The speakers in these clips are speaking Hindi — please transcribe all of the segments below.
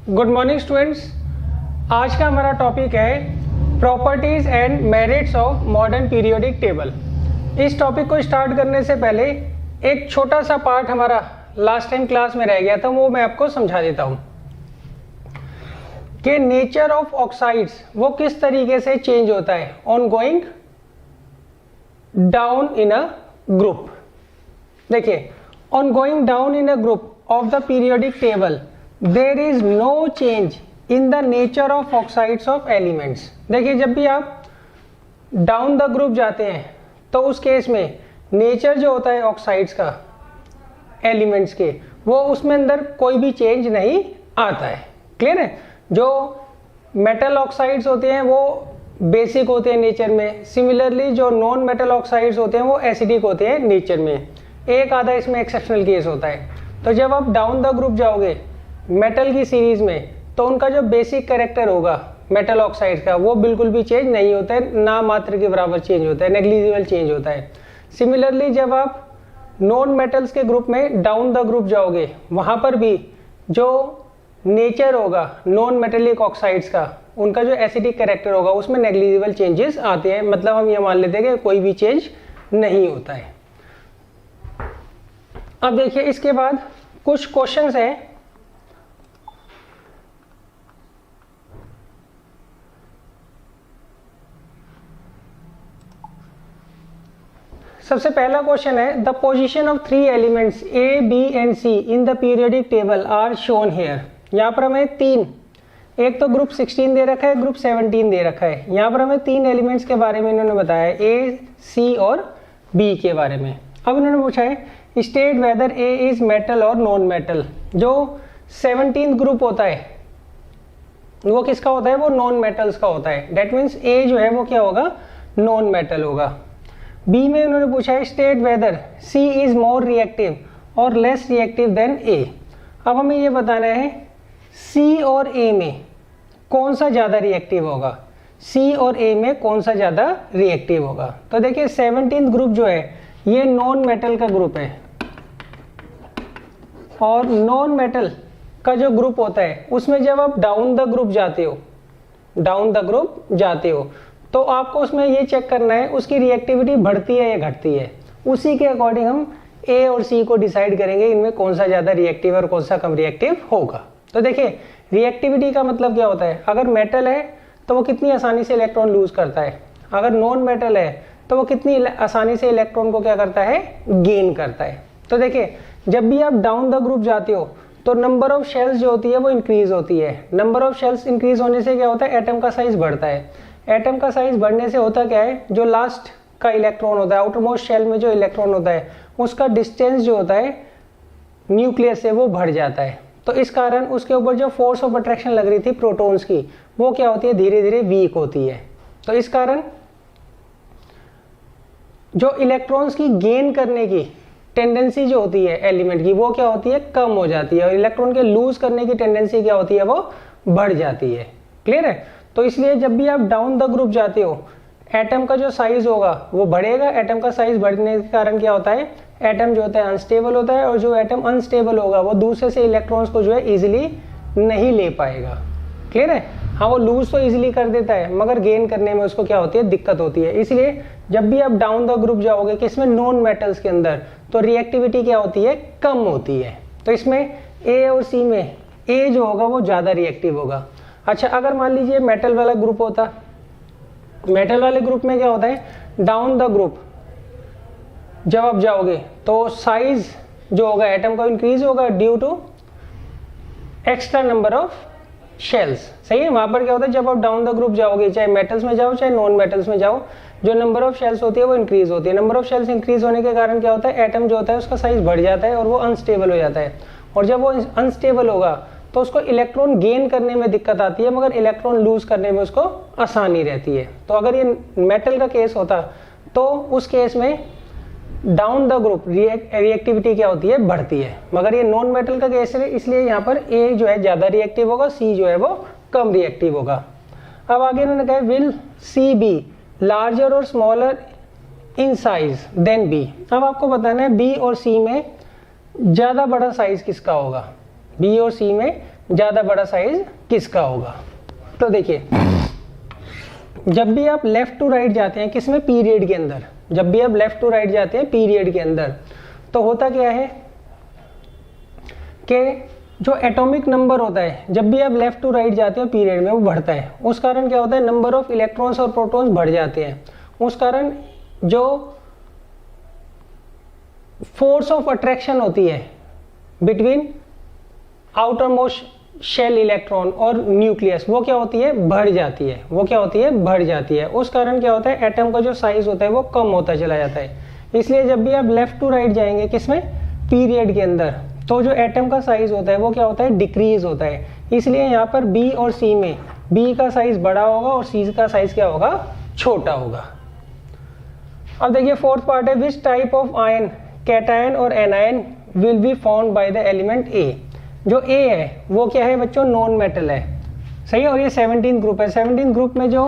Good morning students. आज का हमारा टॉपिक है properties and merits of modern periodic table. इस टॉपिक को स्टार्ट करने से पहले एक छोटा सा पार्ट हमारा लास्ट टाइम क्लास में रह गया था, वो मैं आपको समझा देता हूँ कि नेचर ऑफ ऑक्साइड्स वो किस तरीके से चेंज होता है on going down in a group. देखिए, on going down in a group of the periodic table there is no change in the nature of oxides of elements. देखिए, जब भी आप डाउन द ग्रुप जाते हैं तो उस केस में नेचर जो होता है ऑक्साइड्स का एलिमेंट्स के, वो उसमें अंदर कोई भी चेंज नहीं आता है। क्लियर है? जो मेटल ऑक्साइड्स होते हैं वो बेसिक होते हैं नेचर में, सिमिलरली जो नॉन मेटल ऑक्साइड्स होते हैं वो एसिडिक होते हैं नेचर में। एक आधा इसमें एक्सेप्शनल केस होता है। तो जब आप डाउन द ग्रुप जाओगे मेटल की सीरीज में तो उनका जो बेसिक कैरेक्टर होगा मेटल ऑक्साइड का वो बिल्कुल भी चेंज नहीं होता है, ना मात्र के बराबर चेंज होता है, नेग्लिजिबल चेंज होता है। सिमिलरली जब आप नॉन मेटल्स के ग्रुप में डाउन द ग्रुप जाओगे वहाँ पर भी जो नेचर होगा नॉन मेटेलिक ऑक्साइड्स का, उनका जो एसिडिक कैरेक्टर होगा उसमें नेग्लिजिबल चेंजेस आते हैं। मतलब हम ये मान लेते हैं कि कोई भी चेंज नहीं होता है। अब देखिए, इसके बाद कुछ क्वेश्चंस हैं। सबसे पहला क्वेश्चन है the position of 3 elements A B and C in the periodic table are shown here. यहाँ पर हमें तीन, एक तो ग्रुप 16 दे रखा है, ग्रुप 17 दे रखा है। यहाँ पर हमें 3 एलिमेंट्स के बारे में इन्होंने बताया, ए सी और बी के बारे में। अब इन्होंने पूछा है state whether A is metal और नॉन मेटल। जो 17 ग्रुप होता है वो किसका होता है? वो नॉन मेटल्स का होता है। डेट मीन्स ए जो है वो क्या होगा? नॉन मेटल होगा। बी में उन्होंने पूछा है state whether C is more reactive और लेस रिएक्टिव देन ए। अब हमें ये बताना है सी और ए में कौन सा ज़्यादा रिएक्टिव होगा, सी और ए में कौन सा ज़्यादा रिएक्टिव होगा। तो देखिए, 17 ग्रुप जो है ये नॉन मेटल का ग्रुप है और नॉन मेटल का जो ग्रुप होता है उसमें जब आप डाउन द ग्रुप जाते हो तो आपको उसमें ये चेक करना है उसकी रिएक्टिविटी बढ़ती है या घटती है। उसी के अकॉर्डिंग हम ए और सी को डिसाइड करेंगे इनमें कौन सा ज़्यादा रिएक्टिव और कौन सा कम रिएक्टिव होगा। तो देखिए, रिएक्टिविटी का मतलब क्या होता है? अगर मेटल है तो वो कितनी आसानी से इलेक्ट्रॉन लूज करता है, अगर नॉन मेटल है तो वो कितनी आसानी से इलेक्ट्रॉन को क्या करता है? गेन करता है। तो देखिए, जब भी आप डाउन द ग्रुप जाते हो तो नंबर ऑफ शेल्स जो होती है वो इंक्रीज होती है। नंबर ऑफ शेल्स इंक्रीज होने से क्या होता है? एटम का साइज बढ़ता है। एटम का साइज बढ़ने से होता क्या है? जो लास्ट का इलेक्ट्रॉन होता है, आउटर मोस्ट शेल में जो इलेक्ट्रॉन होता है उसका डिस्टेंस जो होता है न्यूक्लियस से वो बढ़ जाता है। तो इस कारण उसके ऊपर जो फोर्स ऑफ अट्रैक्शन लग रही थी प्रोटॉन्स की, वो क्या होती है? धीरे धीरे वीक होती है। तो इस कारण जो इलेक्ट्रॉन्स की गेन करने की टेंडेंसी जो होती है एलिमेंट की, वो क्या होती है? कम हो जाती है। और इलेक्ट्रॉन के लूज करने की टेंडेंसी क्या होती है? वो बढ़ जाती है। क्लियर है? तो इसलिए जब भी आप डाउन द ग्रुप जाते हो एटम का जो साइज होगा वो बढ़ेगा। एटम का साइज बढ़ने के कारण क्या होता है? एटम जो होता है अनस्टेबल होता है और जो एटम अनस्टेबल होगा वो दूसरे से इलेक्ट्रॉन्स को जो है इजीली नहीं ले पाएगा। क्लियर है? हाँ, वो लूज तो इजीली कर देता है मगर गेन करने में उसको क्या होती है? दिक्कत होती है। इसलिए जब भी आप डाउन द ग्रुप जाओगे किसमें? नॉन मेटल्स के अंदर, तो रिएक्टिविटी क्या होती है? कम होती है। तो इसमें ए और सी में ए जो होगा वो ज़्यादा रिएक्टिव होगा। अच्छा, अगर मान लीजिए मेटल वाला ग्रुप होता, मेटल वाले ग्रुप में क्या होता है? डाउन द ग्रुप जब आप जाओगे तो साइज जो होगा एटम का इंक्रीज होगा due to extra number of shells. सही है? वहां पर क्या होता है? जब आप डाउन द ग्रुप जाओगे, चाहे मेटल्स में जाओ चाहे नॉन मेटल्स में जाओ, जो नंबर ऑफ शेल्स होती है वो इंक्रीज होती है। नंबर ऑफ शेल्स इंक्रीज होने के कारण क्या होता है? एटम जो होता है उसका साइज बढ़ जाता है और वो अनस्टेबल हो जाता है। और जब वो अनस्टेबल होगा तो उसको इलेक्ट्रॉन गेन करने में दिक्कत आती है मगर इलेक्ट्रॉन लूज करने में उसको आसानी रहती है। तो अगर ये मेटल का केस होता तो उस केस में डाउन द ग्रुप रिएक्टिविटी क्या होती है? बढ़ती है। मगर ये नॉन मेटल का केस है इसलिए यहाँ पर ए जो है ज़्यादा रिएक्टिव होगा, सी जो है वो कम रिएक्टिव होगा। अब आगे इन्होंने कहा विल सी बी लार्जर और smaller in size than B. अब आपको बताना है बी और सी में ज़्यादा बड़ा साइज किसका होगा? बी और सी में ज़्यादा बड़ा साइज किसका होगा। तो देखिए जब भी आप लेफ्ट टू राइट जाते हैं किसमें, पीरियड के अंदर, जब भी आप लेफ्ट टू राइट जाते हैं पीरियड के अंदर, तो होता क्या है कि जो एटॉमिक नंबर होता है जब भी आप लेफ्ट टू राइट जाते हैं पीरियड में वो बढ़ता है। उस कारण क्या होता है, नंबर ऑफ इलेक्ट्रॉन्स और प्रोटॉन्स बढ़ जाते हैं। उस कारण जो फोर्स ऑफ अट्रैक्शन होती है between outermost shell electron और न्यूक्लियस वो क्या होती है, बढ़ जाती है। वो क्या होती है, बढ़ जाती है। उस कारण क्या होता है, एटम का जो साइज होता है वो कम होता चला जाता है। इसलिए जब भी आप लेफ्ट टू राइट जाएंगे किसमें, पीरियड के अंदर, तो जो एटम का साइज होता है वो क्या होता है, डिक्रीज होता है। इसलिए यहाँ पर बी और सी में बी का साइज बड़ा होगा और सी का साइज क्या होगा, छोटा होगा। अब देखिए फोर्थ पार्ट है, which type of ion, cation और anion will be found by the element A. जो ए है वो क्या है बच्चों, नॉन मेटल है, सही है। और ये 17 ग्रुप है। 17 ग्रुप में जो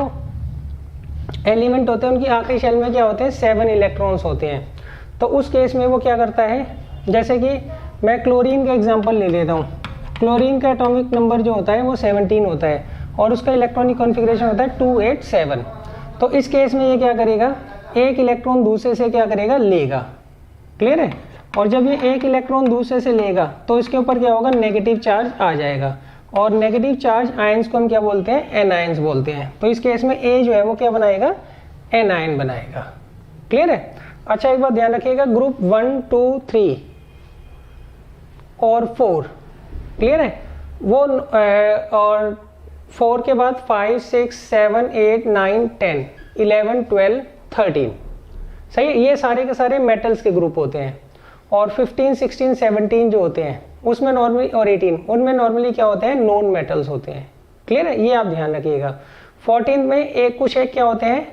एलिमेंट होते हैं उनकी आखिरी शेल में क्या होते हैं, 7 इलेक्ट्रॉन्स होते हैं। तो उस केस में वो क्या करता है, जैसे कि मैं क्लोरीन का एग्जांपल ले लेता हूँ। क्लोरीन का एटॉमिक नंबर जो होता है वो 17 होता है और उसका इलेक्ट्रॉनिक कॉन्फ़िगरेशन होता है 287। तो इस केस में ये क्या करेगा, एक इलेक्ट्रॉन दूसरे से क्या करेगा, लेगा। क्लियर है। और जब ये एक इलेक्ट्रॉन दूसरे से लेगा तो इसके ऊपर क्या होगा, नेगेटिव चार्ज आ जाएगा। और नेगेटिव चार्ज आयंस को हम क्या बोलते हैं, एनायंस बोलते हैं। तो इस केस में ए जो है वो क्या बनाएगा, एनायन बनाएगा। क्लियर है। अच्छा एक बात ध्यान रखिएगा, ग्रुप 1, 2, 3 और 4, क्लियर है वो, और 4 के बाद 5, 6, 7, 8, 9, 10, 11, 12, 13, सही है। ये सारे के सारे मेटल्स के ग्रुप होते हैं। और 15, 16, 17 जो होते हैं उसमें नॉर्मली, और 18 उनमें नॉर्मली क्या होते हैं, नॉन मेटल्स होते हैं। क्लियर है, ये आप ध्यान रखिएगा। 14 में एक कुछ एक क्या होते हैं,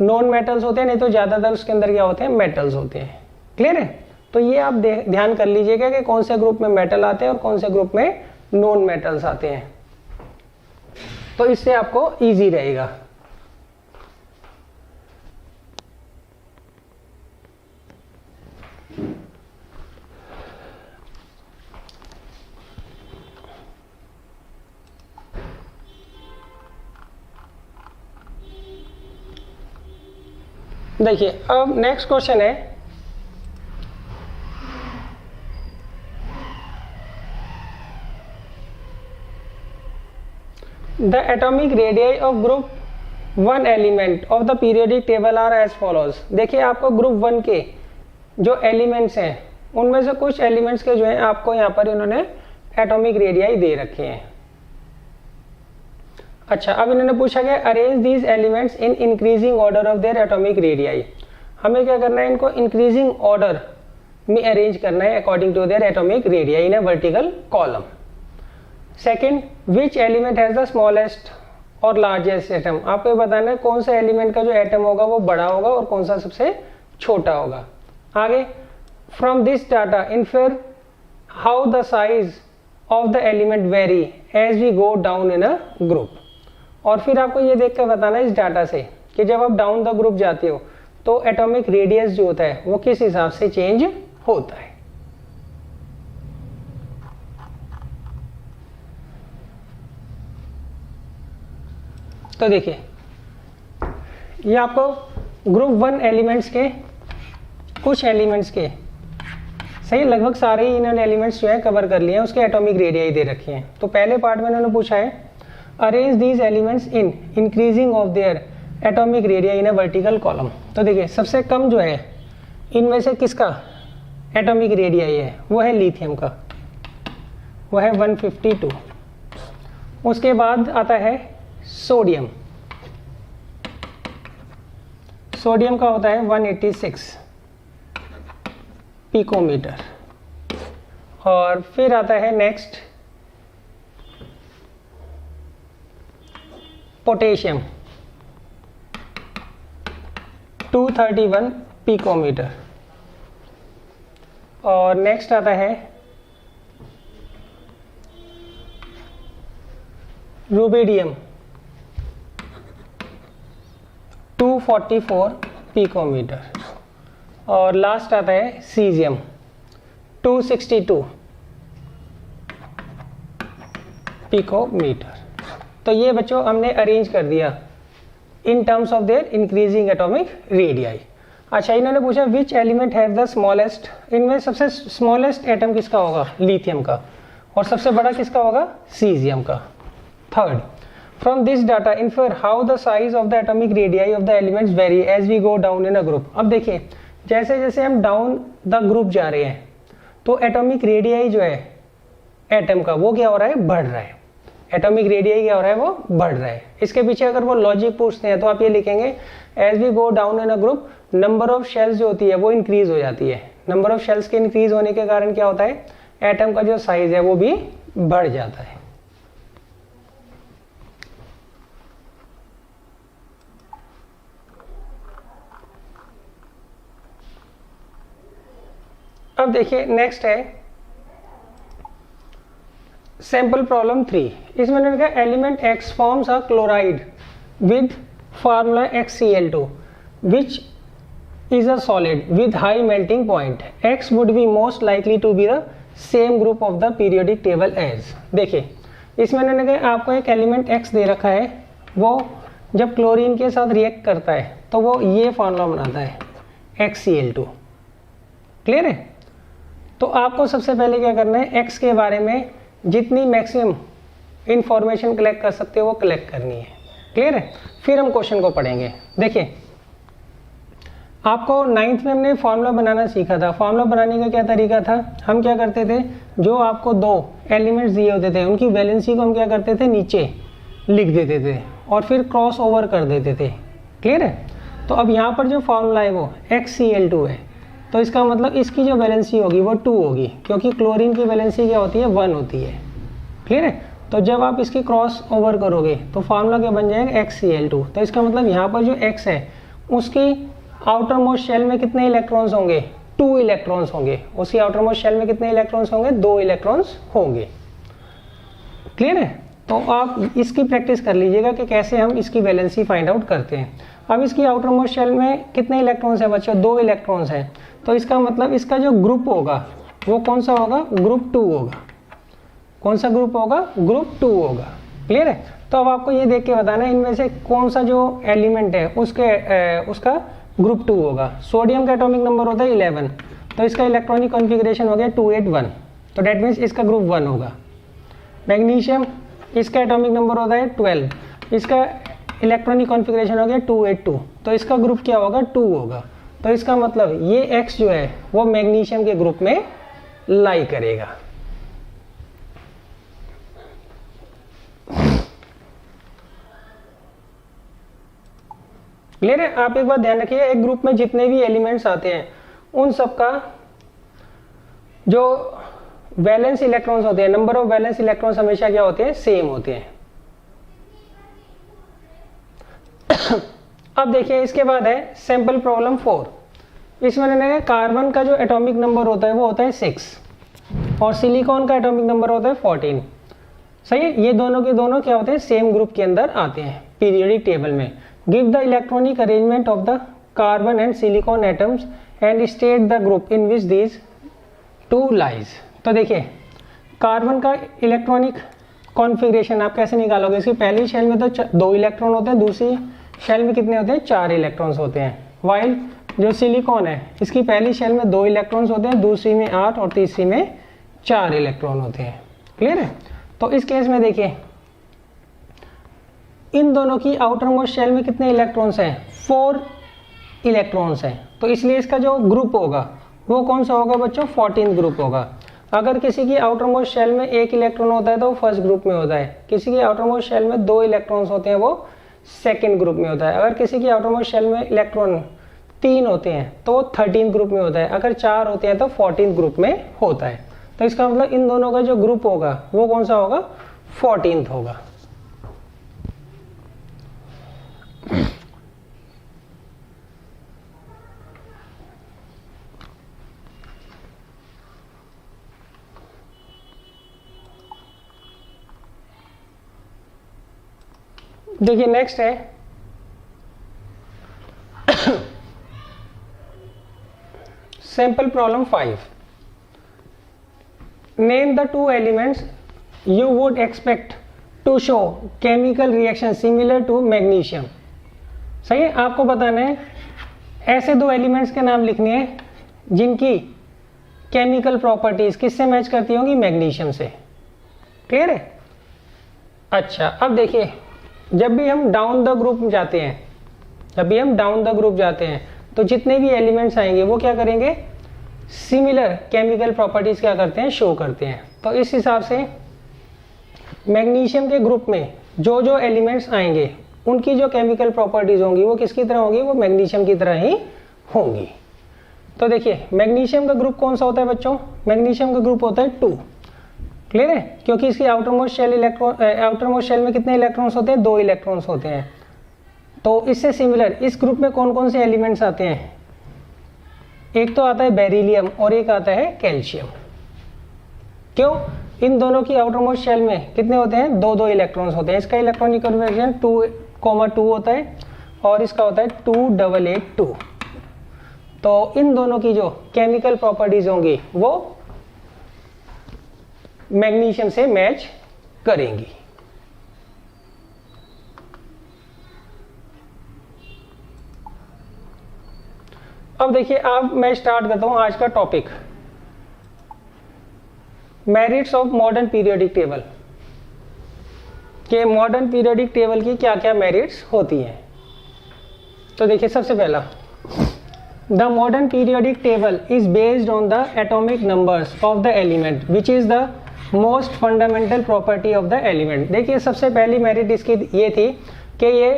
नॉन मेटल्स होते हैं, नहीं तो ज़्यादातर उसके अंदर क्या होते हैं, मेटल्स होते हैं। क्लियर है। तो ये आप ध्यान कर लीजिएगा कि कौन से ग्रुप में मेटल आते हैं और कौन से ग्रुप में नॉन मेटल्स आते हैं, तो इससे आपको इजी रहेगा। देखिए अब नेक्स्ट क्वेश्चन है, the atomic radii of group 1 element of the periodic table are as follows. देखिए आपको ग्रुप 1 के जो एलिमेंट्स हैं उनमें से कुछ एलिमेंट्स के जो हैं आपको यहाँ पर इन्होंने एटॉमिक रेडियाई दे रखे हैं। अच्छा अब इन्होंने पूछा गया arrange these elements in increasing order of their atomic radii. हमें क्या करना है, इनको इंक्रीजिंग ऑर्डर में अरेंज करना है according to their atomic radii in a vertical column. Second, which element has the smallest और लार्जेस्ट एटम। आपको बताना है कौन सा एलिमेंट का जो एटम होगा वो बड़ा होगा और कौन सा सबसे छोटा होगा। आगे, from this data infer how the size of the element vary as we go down in a group. और फिर आपको ये देख कर बताना है इस डाटा से कि जब आप डाउन द ग्रुप जाते हो तो एटॉमिक रेडियस जो होता है वो किस हिसाब से चेंज होता है। तो देखिए ये आपको ग्रुप 1 एलिमेंट्स के कुछ एलिमेंट्स के, सही, लगभग सारे ही इन्होंने एलिमेंट्स जो है कवर कर लिए हैं, उसके एटॉमिक रेडियाई दे रखे हैं। तो पहले पार्ट में इन्होंने पूछा है arrange these elements in increasing of their atomic radii in a vertical column. तो देखिए सबसे कम जो है इनमें से किसका एटॉमिक रेडियाई है, वो है लिथियम का, वो है 152। उसके बाद आता है सोडियम, सोडियम का होता है 186 पिकोमीटर। और फिर आता है नेक्स्ट पोटेशियम 231 पिकोमीटर। और नेक्स्ट आता है रुबिडियम 244 पिकोमीटर। और लास्ट आता है सीजियम 262 पिकोमीटर। तो ये बच्चों हमने अरेंज कर दिया in terms of their increasing atomic radii. अच्छा, इन्होंने पूछा which element have the smallest, इनमें सबसे स्मॉलेस्ट एटम किसका होगा, लिथियम का, और सबसे बड़ा किसका होगा, सीजियम का। Third, from this data infer how the size of the atomic radii of the elements vary as we go down in a group. अब देखिए जैसे जैसे हम डाउन द ग्रुप जा रहे हैं तो एटॉमिक रेडियाई जो है एटम का वो क्या हो रहा है, बढ़ रहा है। एटॉमिक रेडियाई क्या हो रहा है, वो बढ़ रहा है। इसके पीछे अगर वो लॉजिक पूछते हैं तो आप ये लिखेंगे as we go down in a group number of shells जो होती है वो इंक्रीज हो जाती है। नंबर ऑफ शेल्स के इंक्रीज होने के कारण क्या होता है, एटम का जो साइज है वो भी बढ़ जाता है। अब देखिए नेक्स्ट है सैंपल प्रॉब्लम 3। इसमें मैंने कहा element X forms a chloride with formula XCl2 which is a solid with high melting point. X would be most likely to be the same group of the periodic table as। देखिए इसमें मैंने कहा आपको एक एलिमेंट X दे रखा है, वो जब क्लोरीन के साथ रिएक्ट करता है तो वो ये फार्मूला बनाता है XCl2। क्लियर है? तो आपको सबसे पहले क्या करना है, X के बारे में जितनी मैक्सिमम इंफॉर्मेशन कलेक्ट कर सकते हो वो कलेक्ट करनी है। क्लियर है? फिर हम क्वेश्चन को पढ़ेंगे। देखिए आपको 9th में हमने फार्मूला बनाना सीखा था। फार्मूला बनाने का क्या तरीका था, हम क्या करते थे, जो आपको दो एलिमेंट्स दिए होते थे उनकी वैलेंसी को हम क्या करते थे, नीचे लिख देते थे और फिर क्रॉस ओवर कर देते थे। क्लियर है? तो अब यहाँ पर जो फार्मूला है वो XCl2 है, तो इसका मतलब इसकी जो वैलेंसी होगी वो 2 होगी, क्योंकि क्लोरीन की वैलेंसी क्या होती है, 1 होती है। क्लियर है? तो जब आप इसकी क्रॉस ओवर करोगे तो फार्मूला क्या बन जाएगा, XCl2। तो इसका मतलब यहाँ पर जो X है उसकी आउटर मोस्ट शेल में कितने इलेक्ट्रॉन्स होंगे, 2 इलेक्ट्रॉन्स होंगे। उसकी आउटर मोस्ट शेल में कितने इलेक्ट्रॉन्स होंगे, 2 इलेक्ट्रॉन्स होंगे। क्लियर है? तो आप इसकी प्रैक्टिस कर लीजिएगा कि कैसे हम इसकी वैलेंसी फाइंड आउट करते हैं। अब इसकी आउटर मोस्ट शेल में कितने इलेक्ट्रॉन्स हैं बच्चों, 2 इलेक्ट्रॉन्स हैं। तो इसका मतलब इसका जो ग्रुप होगा वो कौन सा होगा, ग्रुप 2 होगा। कौन सा ग्रुप होगा, ग्रुप 2 होगा। क्लियर है? तो अब आपको ये देख के बताना है इनमें से कौन सा जो एलिमेंट है उसका ग्रुप 2 होगा। सोडियम का एटॉमिक नंबर होता है 11, तो इसका इलेक्ट्रॉनिक कॉन्फ़िगरेशन हो गया 281, तो डेट मीन्स इसका ग्रुप 1 होगा। मैग्नीशियम, इसका एटॉमिक नंबर होता है 12, इसका इलेक्ट्रॉनिक कॉन्फ़िगरेशन हो गया 282, तो इसका ग्रुप क्या होगा, 2 होगा। तो इसका मतलब ये X जो है वो मैग्नीशियम के ग्रुप में लाई करेगा। क्लियर है? आप एक बात ध्यान रखिए, एक ग्रुप में जितने भी एलिमेंट्स आते हैं उन सब का जो वैलेंस इलेक्ट्रॉन्स होते हैं, नंबर ऑफ वैलेंस इलेक्ट्रॉन्स हमेशा क्या होते हैं, सेम होते हैं। अब देखिए इसके बाद है सैंपल प्रॉब्लम 4। इसमें मैंने कार्बन का जो एटॉमिक नंबर होता है वो होता है 6 और सिलिकॉन का एटॉमिक नंबर होता है 14। सही है? ये दोनों के दोनों क्या होते हैं, सेम ग्रुप के अंदर आते हैं पीरियोडिक टेबल में। Give the electronic arrangement of the carbon and silicon atoms and state the group in which these 2 lies. तो देखिए कार्बन का इलेक्ट्रॉनिक कॉन्फ़िगरेशन आप कैसे निकालोगे, इसकी पहली शेल में तो 2 इलेक्ट्रॉन होते हैं, दूसरी शेल में कितने होते हैं, 4 इलेक्ट्रॉन्स होते हैं। वाइल जो सिलिकॉन है इसकी पहली शेल में 2 इलेक्ट्रॉन्स होते हैं, दूसरी में 8 और तीसरी में 4 इलेक्ट्रॉन होते हैं। क्लियर है? तो इस केस में देखिए इन दोनों की आउटर मोस्ट शेल में कितने इलेक्ट्रॉन्स हैं, 4 इलेक्ट्रॉन्स हैं। तो इसलिए इसका जो ग्रुप होगा वो कौन सा होगा बच्चों, 14th ग्रुप होगा। अगर किसी की आउटर मोस्ट शेल में 1 इलेक्ट्रॉन होता है तो वो फर्स्ट ग्रुप में होता है, किसी की आउटर मोस्ट शेल में 2 इलेक्ट्रॉन्स होते हैं वो सेकंड ग्रुप में होता है, अगर किसी की आउटर मोस्ट शेल में इलेक्ट्रॉन 3 होते हैं तो वो 13th ग्रुप में होता है, अगर 4 होते हैं तो 14th ग्रुप में होता है। तो इसका मतलब इन दोनों का जो ग्रुप होगा वो कौन सा होगा, 14th होगा। देखिए नेक्स्ट है sample problem 5। Name the 2 elements you would expect to show chemical reaction similar to magnesium. सही है, आपको बताना है ऐसे दो एलिमेंट्स के नाम लिखने हैं जिनकी केमिकल प्रॉपर्टीज किससे मैच करती होंगी, मैग्नीशियम से। क्लियर है? अच्छा, अब देखिए जब भी हम डाउन द ग्रुप जाते हैं, तो जितने भी एलिमेंट्स आएंगे वो क्या करेंगे, सिमिलर केमिकल प्रॉपर्टीज क्या करते हैं, शो करते हैं। तो इस हिसाब से मैग्नीशियम के ग्रुप में जो जो एलिमेंट्स आएंगे उनकी जो केमिकल प्रॉपर्टीज होंगी वो किसकी तरह होंगी, वो मैग्नीशियम की तरह ही होंगी। तो देखिए मैग्नीशियम का ग्रुप कौन सा होता है बच्चों, मैग्नीशियम का ग्रुप होता है 2। क्लियर है? क्योंकि इसकी आउटरमोस्ट शेल में कितने इलेक्ट्रॉन्स होते हैं, 2 इलेक्ट्रॉन्स होते हैं। तो इससे सिमिलर इस ग्रुप में कौन कौन से एलिमेंट्स आते हैं, एक तो आता है बेरिलियम और एक आता है कैल्शियम। क्यों? इन दोनों की आउटरमोस्ट शेल में कितने होते हैं, 2 इलेक्ट्रॉन्स होते हैं। इसका इलेक्ट्रॉनिक कन्फिगरेशन 2,2 होता है और इसका होता है 2,8,8,2। तो इन दोनों की जो केमिकल प्रॉपर्टीज होंगी वो मैग्नीशियम से मैच करेंगी। अब देखिए, अब मैं स्टार्ट करता हूं आज का topic, merits of modern periodic table. के मॉडर्न पीरियोडिक टेबल की क्या क्या मेरिट्स होती हैं। तो देखिए सबसे पहला, the modern periodic table is based on the atomic numbers of the element which is the most fundamental property of the element. देखिए सबसे पहली मेरिट इसकी ये थी कि ये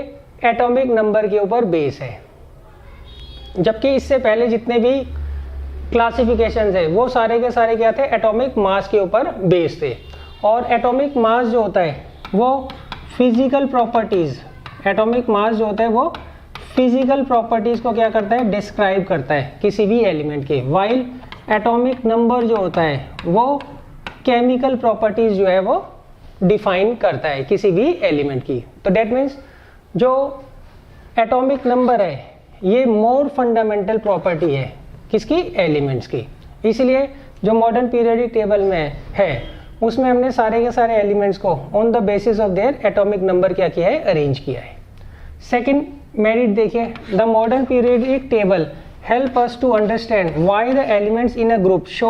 एटॉमिक नंबर के ऊपर बेस है, जबकि इससे पहले जितने भी क्लासिफिकेशंस है वो सारे के सारे क्या थे, एटॉमिक मास के ऊपर बेस थे। और एटॉमिक मास जो होता है वो फिजिकल प्रॉपर्टीज, एटॉमिक मास जो होता है वो फिजिकल प्रॉपर्टीज को क्या करता है, डिस्क्राइब करता है किसी भी एलिमेंट के। वाइल एटॉमिक नंबर जो होता है वो केमिकल प्रॉपर्टीज जो है वो डिफाइन करता है किसी भी एलिमेंट की। तो डेट मीन्स जो एटॉमिक नंबर है ये मोर फंडामेंटल प्रॉपर्टी है किसकी, एलिमेंट्स की। इसलिए जो मॉडर्न पीरियोडिक टेबल में है उसमें हमने सारे के सारे एलिमेंट्स को on the basis of their atomic number क्या किया है, अरेंज किया है। सेकंड मेरिट देखिए, the modern periodic table help us to understand why the elements in a group show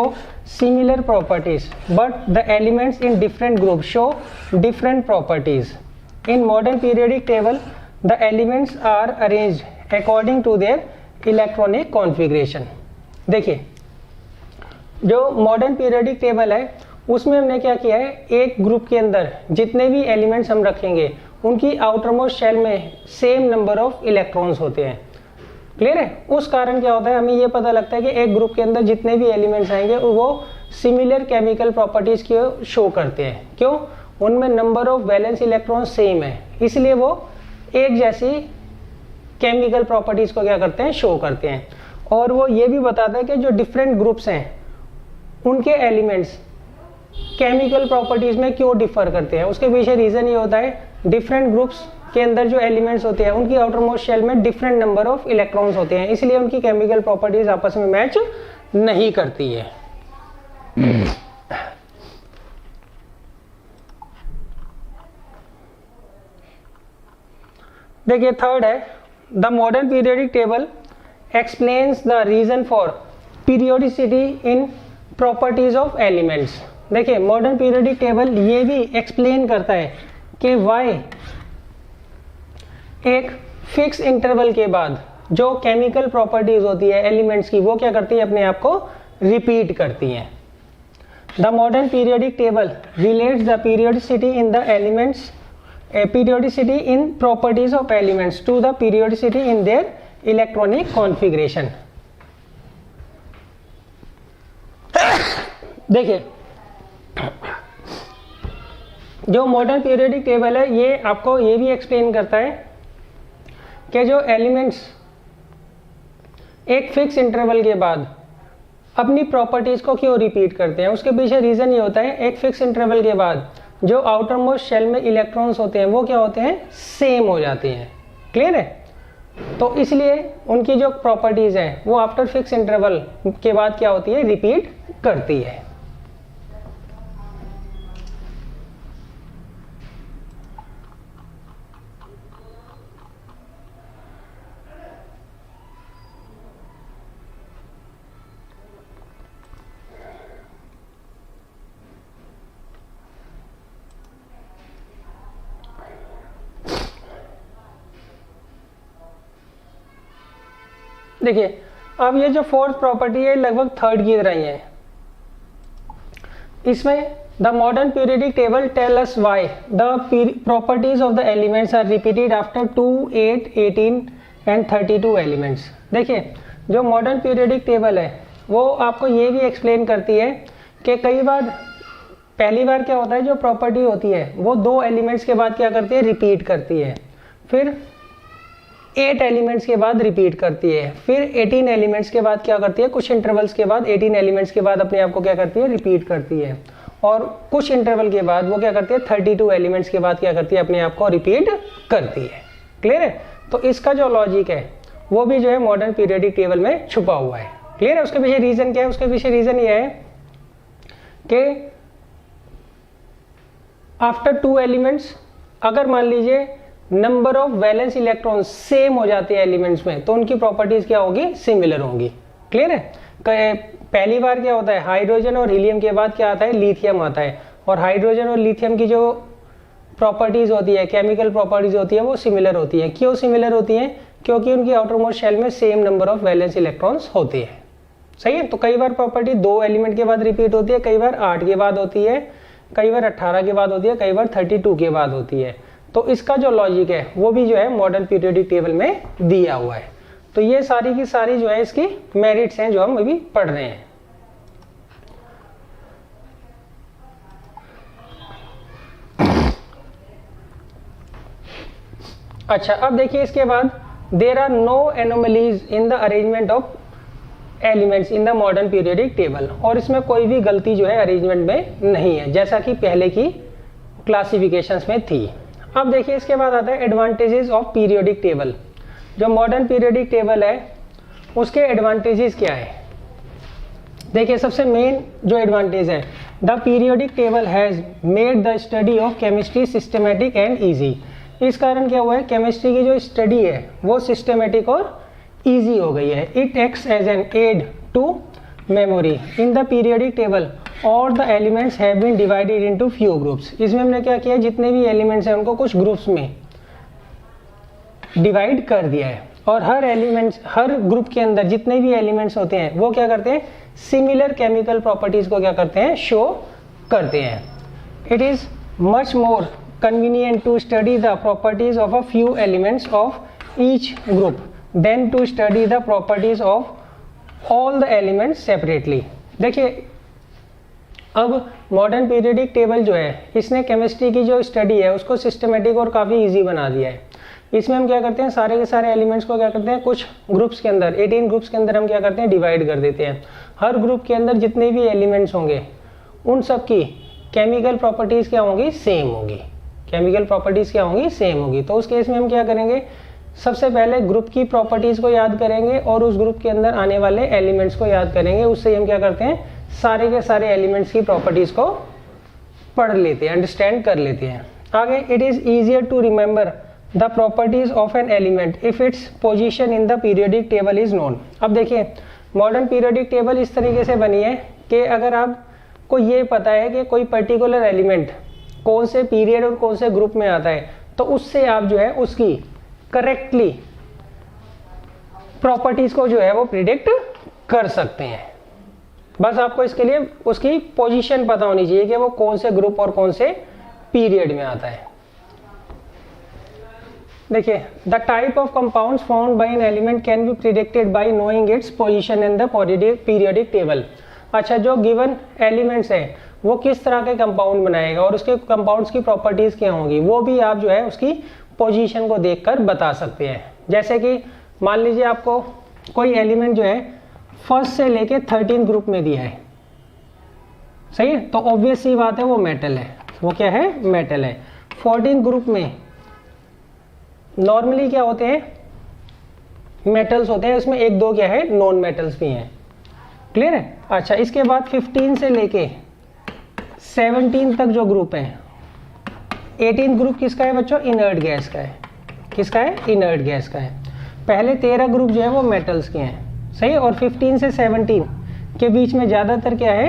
similar properties but the elements in different groups show different properties. In modern periodic table the elements are arranged according to their electronic configuration. देखिए जो मॉडर्न पीरियोडिक टेबल है उसमें हमने क्या किया है, एक ग्रुप के अंदर जितने भी एलिमेंट्स हम रखेंगे उनकी आउटरमोस्ट शेल में सेम नंबर ऑफ इलेक्ट्रॉन्स होते हैं। क्लियर है? उस कारण क्या होता है, हमें ये पता लगता है कि एक ग्रुप के अंदर जितने भी एलिमेंट्स आएंगे वो सिमिलर केमिकल प्रॉपर्टीज की शो करते हैं। क्यों? उनमें number of valence electron same है, इसलिए वो एक जैसी केमिकल प्रॉपर्टीज को क्या करते हैं, शो करते हैं। और वो ये भी बताता है कि जो डिफरेंट ग्रुप्स हैं उनके एलिमेंट्स केमिकल प्रॉपर्टीज में क्यों डिफर करते हैं। उसके पीछे रीजन ये होता है, डिफरेंट ग्रुप्स के अंदर जो एलिमेंट्स होते हैं उनकी आउटरमोस्ट शेल में डिफरेंट नंबर ऑफ इलेक्ट्रॉन्स होते हैं, इसलिए उनकी केमिकल प्रॉपर्टीज आपस में मैच नहीं करती है। देखिए थर्ड है, the modern periodic table explains the reason for periodicity in properties of elements. देखिए मॉडर्न पीरियोडिक टेबल ये भी एक्सप्लेन करता है कि वाई एक फिक्स इंटरवल के बाद जो केमिकल प्रॉपर्टीज होती है एलिमेंट्स की वो क्या करती है, अपने आप को रिपीट करती हैं। The modern periodic table relates the periodicity in the elements, periodicity in properties of elements to the periodicity in their electronic configuration. देखिए जो मॉडर्न पीरियोडिक टेबल है ये आपको ये भी एक्सप्लेन करता है कि जो एलिमेंट्स एक फिक्स इंटरवल के बाद अपनी प्रॉपर्टीज को क्यों रिपीट करते हैं। उसके पीछे रीजन ये होता है, एक फिक्स इंटरवल के बाद जो आउटर मोस्ट शेल में इलेक्ट्रॉन्स होते हैं वो क्या होते हैं, सेम हो जाते हैं। क्लियर है? तो इसलिए उनकी जो प्रॉपर्टीज हैं वो आफ्टर फिक्स इंटरवल के बाद क्या होती है, रिपीट करती है। देखिए अब ये जो फोर्थ प्रॉपर्टी है लगभग थर्ड की तरह ही है। इसमें the modern periodic table tell us why the properties of the elements are repeated after 2, 8, 18 and 32 elements. देखिए जो मॉडर्न पीरियोडिक टेबल है वो आपको ये भी एक्सप्लेन करती है कि कई बार पहली बार क्या होता है, जो प्रॉपर्टी होती है वो 2 एलिमेंट्स के बाद क्या करती है, रिपीट करती है, फिर 8 एलिमेंट्स के बाद रिपीट करती है, फिर 18 एलिमेंट्स के बाद क्या करती है, कुछ इंटरवल्स के बाद 18 एलिमेंट्स के बाद अपने आप को क्या करती है, रिपीट करती है, और कुछ इंटरवल के बाद वो क्या करती है 32 एलिमेंट्स के बाद क्या करती है, अपने आप को रिपीट करती है। क्लियर है? तो इसका जो लॉजिक है वो भी जो है मॉडर्न पीरियोडिक टेबल में छुपा हुआ है। क्लियर है? उसके पीछे रीजन क्या है? उसके पीछे रीजन ये है कि आफ्टर 2 एलिमेंट्स अगर मान लीजिए number of valence electron same हो जाते हैं एलिमेंट्स में तो उनकी प्रॉपर्टीज क्या होगी, सिमिलर होंगी। क्लियर है? पहली बार क्या होता है, हाइड्रोजन और हीलियम के बाद क्या आता है, लिथियम आता है, और हाइड्रोजन और लिथियम की जो प्रॉपर्टीज होती है, केमिकल प्रॉपर्टीज होती है, वो सिमिलर होती है। क्यों सिमिलर होती है? क्योंकि उनकी आउटर मोस्ट शेल में same number of valence electrons होते हैं। सही है? तो कई बार प्रॉपर्टी 2 एलिमेंट के बाद रिपीट होती है, कई बार 8 के बाद होती है, कई बार 18 के बाद होती है, कई बार 32 के बाद होती है। तो इसका जो लॉजिक है वो भी जो है मॉडर्न पीरियोडिक टेबल में दिया हुआ है। तो ये सारी की सारी जो है इसकी मेरिट्स हैं जो हम अभी पढ़ रहे हैं। अच्छा, अब देखिए इसके बाद there are no anomalies in the arrangement of elements in the modern periodic table, और इसमें कोई भी गलती जो है अरेंजमेंट में नहीं है जैसा कि पहले की क्लासिफिकेशंस में थी। अब देखिए इसके बाद आता है एडवांटेजेस ऑफ पीरियोडिक टेबल। जो मॉडर्न पीरियोडिक टेबल है उसके एडवांटेजेस क्या है? देखिए सबसे मेन जो एडवांटेज है, the periodic table has made the study of chemistry systematic and easy. इस कारण क्या हुआ है, केमिस्ट्री की जो स्टडी है वो सिस्टमेटिक और ईजी हो गई है। It acts as an aid to memory. In the periodic table और the elements have been divided into few groups. इसमें हमने क्या किया, जितने भी एलिमेंट्स हैं उनको कुछ ग्रुप्स में डिवाइड कर दिया है, और हर ग्रुप के अंदर जितने भी एलिमेंट्स होते हैं वो क्या करते हैं, सिमिलर केमिकल प्रॉपर्टीज को क्या करते हैं, शो करते हैं। It is much more convenient to study the properties of a few elements of each group than to study the properties of all the elements separately। देखिए अब मॉडर्न पीरियोडिक टेबल जो है इसने केमिस्ट्री की जो स्टडी है उसको सिस्टमेटिक और काफ़ी इजी बना दिया है। इसमें हम क्या करते हैं, सारे के सारे एलिमेंट्स को क्या करते हैं, कुछ ग्रुप्स के अंदर 18 ग्रुप्स के अंदर हम क्या करते हैं, डिवाइड कर देते हैं। हर ग्रुप के अंदर जितने भी एलिमेंट्स होंगे उन सब की केमिकल प्रॉपर्टीज़ क्या होंगी, सेम होंगी। केमिकल प्रॉपर्टीज़ क्या होंगी, सेम होगी। तो उस केस में हम क्या करेंगे, सबसे पहले ग्रुप की प्रॉपर्टीज़ को याद करेंगे और उस ग्रुप के अंदर आने वाले एलिमेंट्स को याद करेंगे। उससे हम क्या करते हैं, सारे के सारे एलिमेंट्स की प्रॉपर्टीज़ को पढ़ लेते हैं, अंडरस्टैंड कर लेते हैं। आगे, it is easier to remember the properties of an element if its position in the periodic table is known. अब देखिए मॉडर्न पीरियोडिक टेबल इस तरीके से बनी है कि अगर आपको ये पता है कि कोई पर्टिकुलर एलिमेंट कौन से पीरियड और कौन से ग्रुप में आता है तो उससे आप जो है उसकी करेक्टली प्रॉपर्टीज को जो है वो प्रिडिक्ट कर सकते हैं। बस आपको इसके लिए उसकी पोजीशन पता होनी चाहिए कि वो कौन से ग्रुप और कौन से पीरियड में आता है। देखिए, the type of compounds found by an element can be predicted by knowing its position in the periodic table. अच्छा, जो गिवन एलिमेंट्स है वो किस तरह के कंपाउंड बनाएगा और उसके कंपाउंड्स की प्रॉपर्टीज क्या होंगी वो भी आप जो है उसकी पोजीशन को देखकर बता सकते हैं। जैसे कि मान लीजिए आपको कोई एलिमेंट जो है फर्स्ट से लेके 13 ग्रुप में दिया है, सही है, तो ऑब्वियस सी बात है वो मेटल है। वो क्या है, मेटल है। 14 ग्रुप में नॉर्मली क्या होते हैं, मेटल्स होते हैं, इसमें 1-2 क्या है, नॉन मेटल्स भी हैं। क्लियर है? अच्छा, इसके बाद 15 से लेके 17 तक जो ग्रुप है, 18 ग्रुप किसका है बच्चों, इनर्ट गैस का है। किसका है, इनर्ट गैस का है। पहले 13 ग्रुप जो है वो मेटल्स के हैं, सही है, और 15 से 17 के बीच में ज़्यादातर क्या है,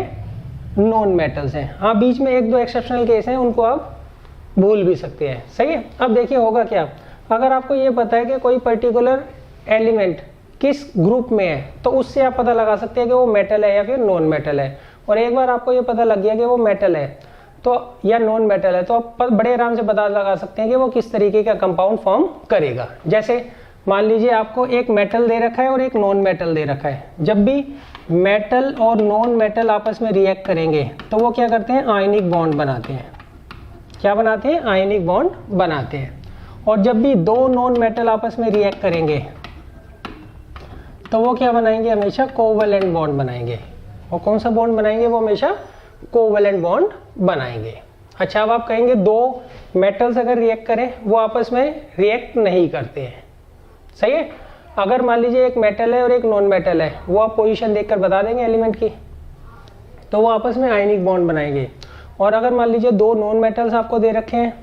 नॉन मेटल्स हैं। हाँ, बीच में 1-2 एक्सेप्शनल केस हैं, उनको आप भूल भी सकते हैं। सही है। अब देखिए होगा क्या, अगर आपको ये पता है कि कोई पर्टिकुलर एलिमेंट किस ग्रुप में है, तो उससे आप पता लगा सकते हैं कि वो मेटल है या फिर नॉन मेटल है। और एक बार आपको ये पता लग गया कि वो मेटल है तो या नॉन मेटल है, तो आप बड़े आराम से पता लगा सकते हैं कि वो किस तरीके का कंपाउंड फॉर्म करेगा। जैसे मान लीजिए आपको एक मेटल दे रखा है और एक नॉन मेटल दे रखा है। जब भी मेटल और नॉन मेटल आपस में रिएक्ट करेंगे तो वो क्या करते हैं, आयनिक बॉन्ड बनाते हैं। क्या बनाते हैं, आयनिक बॉन्ड बनाते हैं। और जब भी दो नॉन मेटल आपस में रिएक्ट करेंगे तो वो क्या बनाएंगे, हमेशा कोवैलेंट बॉन्ड बनाएंगे। और कौन सा बॉन्ड बनाएंगे, वो हमेशा कोवैलेंट बॉन्ड बनाएंगे। अच्छा, अब आप कहेंगे दो मेटल्स अगर रिएक्ट करें वो आपस में रिएक्ट नहीं करते हैं, सही है। अगर मान लीजिए एक मेटल है और एक नॉन मेटल है, वो आप पोजीशन देखकर बता देंगे एलिमेंट की, तो वो आपस में आयनिक बॉन्ड बनाएंगे। और अगर मान लीजिए दो नॉन मेटल्स आपको दे रखे हैं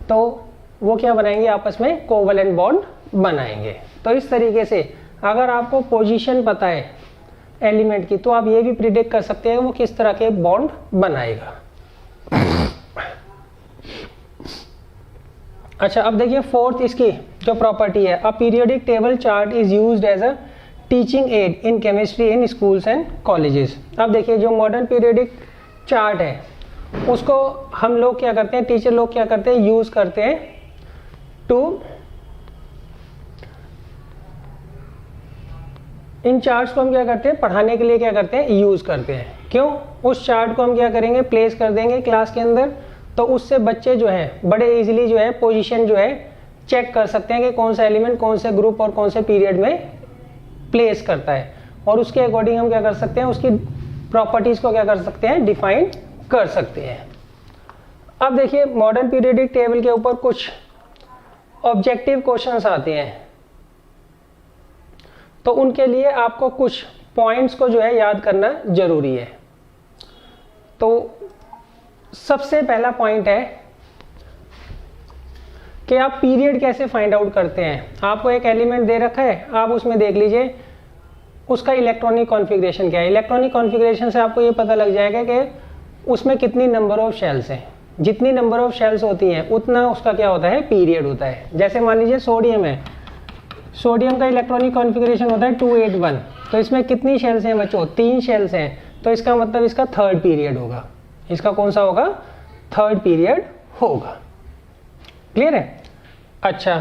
तो वो क्या बनाएंगे, आपस में कोवैलेंट बॉन्ड बनाएंगे। तो इस तरीके से अगर आपको पोजीशन पता है एलिमेंट की तो आप ये भी प्रिडिक्ट कर सकते हैं वो किस तरह के बॉन्ड बनाएगा। अच्छा, अब देखिए फोर्थ इसकी जो प्रॉपर्टी है, a periodic table chart is used as a teaching aid in chemistry in schools and colleges. अब देखिए जो मॉडर्न पीरियोडिक चार्ट है उसको हम लोग क्या करते हैं, टीचर लोग क्या करते हैं, यूज करते हैं टू, इन चार्ट्स को हम क्या करते हैं, पढ़ाने के लिए क्या करते हैं, यूज करते हैं। क्यों, उस चार्ट को हम क्या करेंगे, प्लेस कर देंगे क्लास के अंदर, तो उससे बच्चे जो हैं बड़े इजीली जो है पोजीशन जो है चेक कर सकते हैं कि कौन सा एलिमेंट कौन से ग्रुप और कौन से पीरियड में प्लेस करता है। और उसके अकॉर्डिंग हम क्या कर सकते हैं, उसकी प्रॉपर्टीज को क्या कर सकते हैं, डिफाइन कर सकते हैं। अब देखिए मॉडर्न पीरियोडिक टेबल के ऊपर कुछ ऑब्जेक्टिव क्वेश्चंस आते हैं, तो उनके लिए आपको कुछ पॉइंट्स को जो है याद करना जरूरी है। तो सबसे पहला पॉइंट है कि आप पीरियड कैसे फाइंड आउट करते हैं। आपको एक एलिमेंट दे रखा है, आप उसमें देख लीजिए उसका इलेक्ट्रॉनिक कॉन्फ़िगरेशन क्या है। इलेक्ट्रॉनिक कॉन्फ़िगरेशन से आपको ये पता लग जाएगा कि उसमें कितनी नंबर ऑफ शेल्स हैं। जितनी नंबर ऑफ शेल्स होती हैं उतना उसका क्या होता है, पीरियड होता है। जैसे मान लीजिए सोडियम है, सोडियम का इलेक्ट्रॉनिक कॉन्फ़िगरेशन होता है 281, तो इसमें कितनी शेल्स हैं बच्चों, 3 शेल्स हैं, तो इसका मतलब इसका थर्ड पीरियड होगा। इसका कौन सा होगा, थर्ड पीरियड होगा। क्लियर है। अच्छा,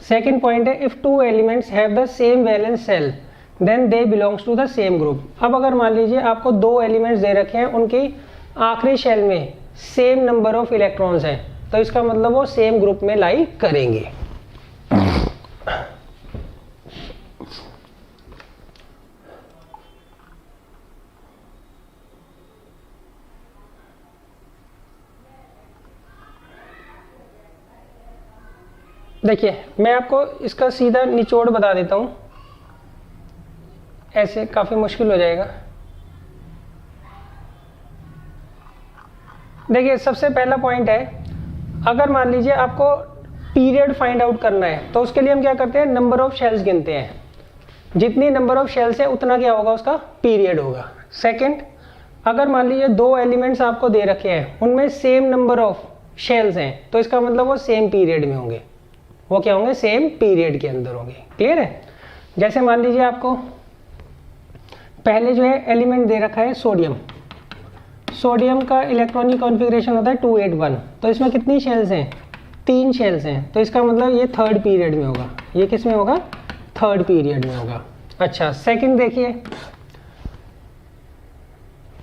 सेकंड पॉइंट है, if two elements have the same valence shell then they belongs to the same group. अब अगर मान लीजिए आपको दो एलिमेंट्स दे रखे हैं, उनकी आखिरी शेल में सेम नंबर ऑफ इलेक्ट्रॉन्स हैं, तो इसका मतलब वो सेम ग्रुप में लाई करेंगे। देखिए मैं आपको इसका सीधा निचोड़ बता देता हूं, ऐसे काफी मुश्किल हो जाएगा। देखिए सबसे पहला पॉइंट है, अगर मान लीजिए आपको पीरियड फाइंड आउट करना है तो उसके लिए हम क्या करते हैं, नंबर ऑफ शेल्स गिनते हैं। जितनी नंबर ऑफ शेल्स है उतना क्या होगा, उसका पीरियड होगा। सेकंड, अगर मान लीजिए दो एलिमेंट्स आपको दे रखे हैं, उनमें सेम नंबर ऑफ शेल्स हैं, तो इसका मतलब वो सेम पीरियड में होंगे। वो क्या होंगे, सेम पीरियड के अंदर होंगे। क्लियर है। जैसे मान लीजिए आपको पहले जो है एलिमेंट दे रखा है सोडियम, सोडियम का इलेक्ट्रॉनिक कॉन्फ़िगरेशन होता है 281, तो इसमें कितनी शेल्स हैं, 3 शेल्स हैं, तो इसका मतलब ये थर्ड पीरियड में होगा। ये किस में होगा, थर्ड पीरियड में होगा। अच्छा, सेकंड देखिए,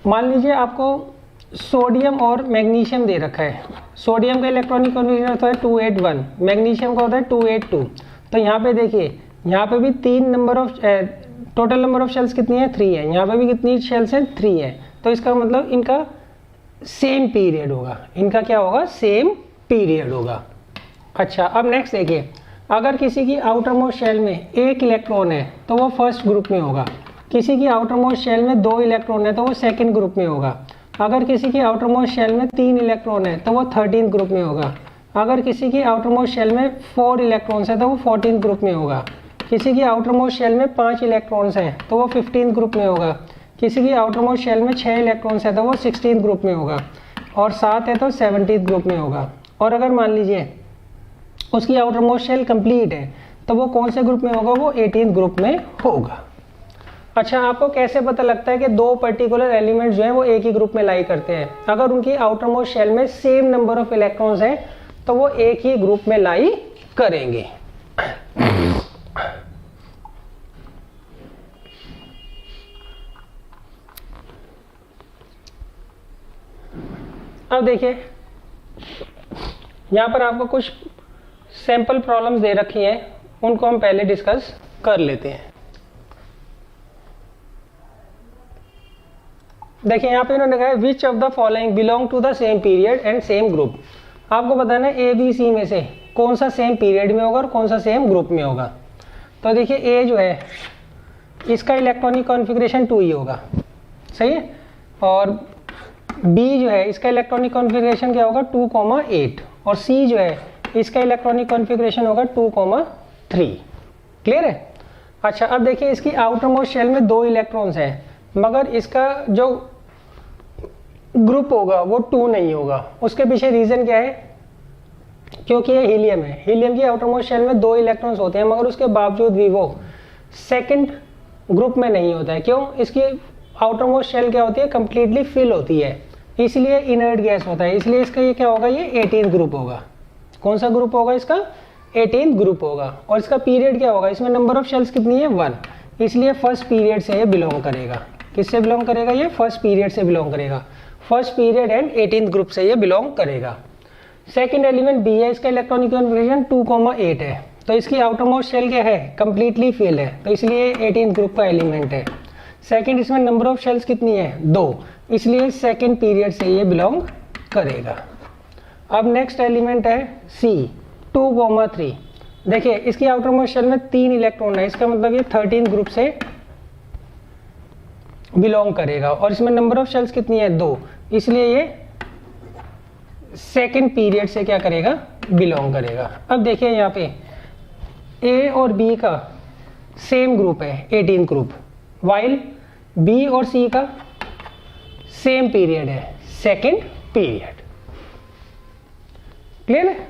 मान लीजिए आपको सोडियम और मैग्नीशियम दे रखा है। सोडियम का इलेक्ट्रॉनिक कॉन्फ़िगरेशन होता है 281, मैग्नीशियम का होता है 282। तो यहाँ पे देखिए, यहाँ पे भी 3 number of, total number of shells कितनी है, 3 है। यहाँ पे भी कितनी शेल्स हैं, 3 है। तो इसका मतलब इनका सेम पीरियड होगा। इनका क्या होगा, सेम पीरियड होगा। अच्छा, अब नेक्स्ट देखिए, अगर किसी की आउटर मोस्ट शेल में 1 इलेक्ट्रॉन है तो वो फर्स्ट ग्रुप में होगा। किसी की आउटर मोस्ट शेल में 2 इलेक्ट्रॉन है तो वो सेकेंड ग्रुप में होगा। अगर किसी की आउटर मोस्ट शेल में 3 इलेक्ट्रॉन है तो वो 13th ग्रुप में होगा। अगर किसी की आउटर मोस्ट शेल में 4 इलेक्ट्रॉन्स है तो वो 14th ग्रुप में होगा। किसी की आउटर मोस्ट शेल में 5 इलेक्ट्रॉन्स हैं तो वो 15th ग्रुप में होगा। किसी की आउटर मोस्ट शेल में 6 इलेक्ट्रॉन्स है तो वो 16th ग्रुप में होगा, और 7 है तो 17th ग्रुप में होगा। और अगर मान लीजिए उसकी आउटर मोस्ट शेल कंप्लीट है तो वो कौन से ग्रुप में होगा, वो 18th ग्रुप में होगा। अच्छा, आपको कैसे पता लगता है कि दो पर्टिकुलर एलिमेंट जो हैं वो एक ही ग्रुप में लाई करते हैं? अगर उनकी आउटर मोस्ट शेल में सेम नंबर ऑफ इलेक्ट्रॉन्स हैं तो वो एक ही ग्रुप में लाई करेंगे। अब देखिए यहाँ पर आपको कुछ सैंपल प्रॉब्लम्स दे रखी हैं, उनको हम पहले डिस्कस कर लेते हैं। देखिए यहाँ पे इन्होंने कहा है which of the following belong to the same period and same group. आपको बताना है ए बी सी में से कौन सा सेम पीरियड में होगा और कौन सा सेम ग्रुप में होगा। तो देखिए ए जो है इसका इलेक्ट्रॉनिक कॉन्फ़िगरेशन 2 ही होगा, सही है, और बी जो है इसका इलेक्ट्रॉनिक कॉन्फ़िगरेशन क्या होगा 2,8, और सी जो है इसका इलेक्ट्रॉनिक कॉन्फ़िगरेशन होगा 2,3। क्लियर है। अच्छा, अब देखिए इसकी आउटर मोस्ट शेल में 2 इलेक्ट्रॉन्स हैं, मगर इसका जो ग्रुप होगा वो 2 नहीं होगा। उसके पीछे रीज़न क्या है? क्योंकि ये हीलियम है। हीलियम की आउटर मोस्ट शेल में 2 इलेक्ट्रॉन्स होते हैं, मगर उसके बावजूद भी वो सेकंड ग्रुप में नहीं होता है। क्यों? इसकी आउटर मोस्ट शेल क्या होती है, कंप्लीटली फिल होती है, इसलिए इनर्ट गैस होता है, इसलिए इसका ये क्या होगा, ये 18th ग्रुप होगा। कौन सा ग्रुप होगा इसका? 18th ग्रुप होगा। और इसका पीरियड क्या होगा, इसमें नंबर ऑफ शेल्स कितनी है 1, इसलिए फर्स्ट पीरियड से ये बिलोंग करेगा। किससे बिलोंग करेगा? ये फर्स्ट पीरियड से बिलोंग करेगा। First period and 18th group से ये बिलोंग करेगा। सेकंड एलिमेंट बी है, इसका इलेक्ट्रॉनिक कॉन्फ़िगरेशन 2,8 है, तो इसकी आउटर मोस्ट शेल क्या है, कंप्लीटली फिल है, तो इसलिए 18th ग्रुप का एलिमेंट है। सेकंड, इसमें नंबर ऑफ शेल्स कितनी है 2, इसलिए सेकंड पीरियड से ये बिलोंग करेगा। अब नेक्स्ट एलिमेंट है सी 2,3। देखिए इसकी आउटर मोस्ट शेल में 3 इलेक्ट्रॉन है, इसका मतलब ये 13th ग्रुप से बिलोंग करेगा, और इसमें नंबर ऑफ शेल्स कितनी है 2, इसलिए ये सेकंड पीरियड से क्या करेगा, बिलोंग करेगा। अब देखिए यहाँ पे ए और बी का सेम ग्रुप है 18th ग्रुप, वाइल बी और सी का सेम पीरियड है, सेकंड पीरियड। क्लियर है।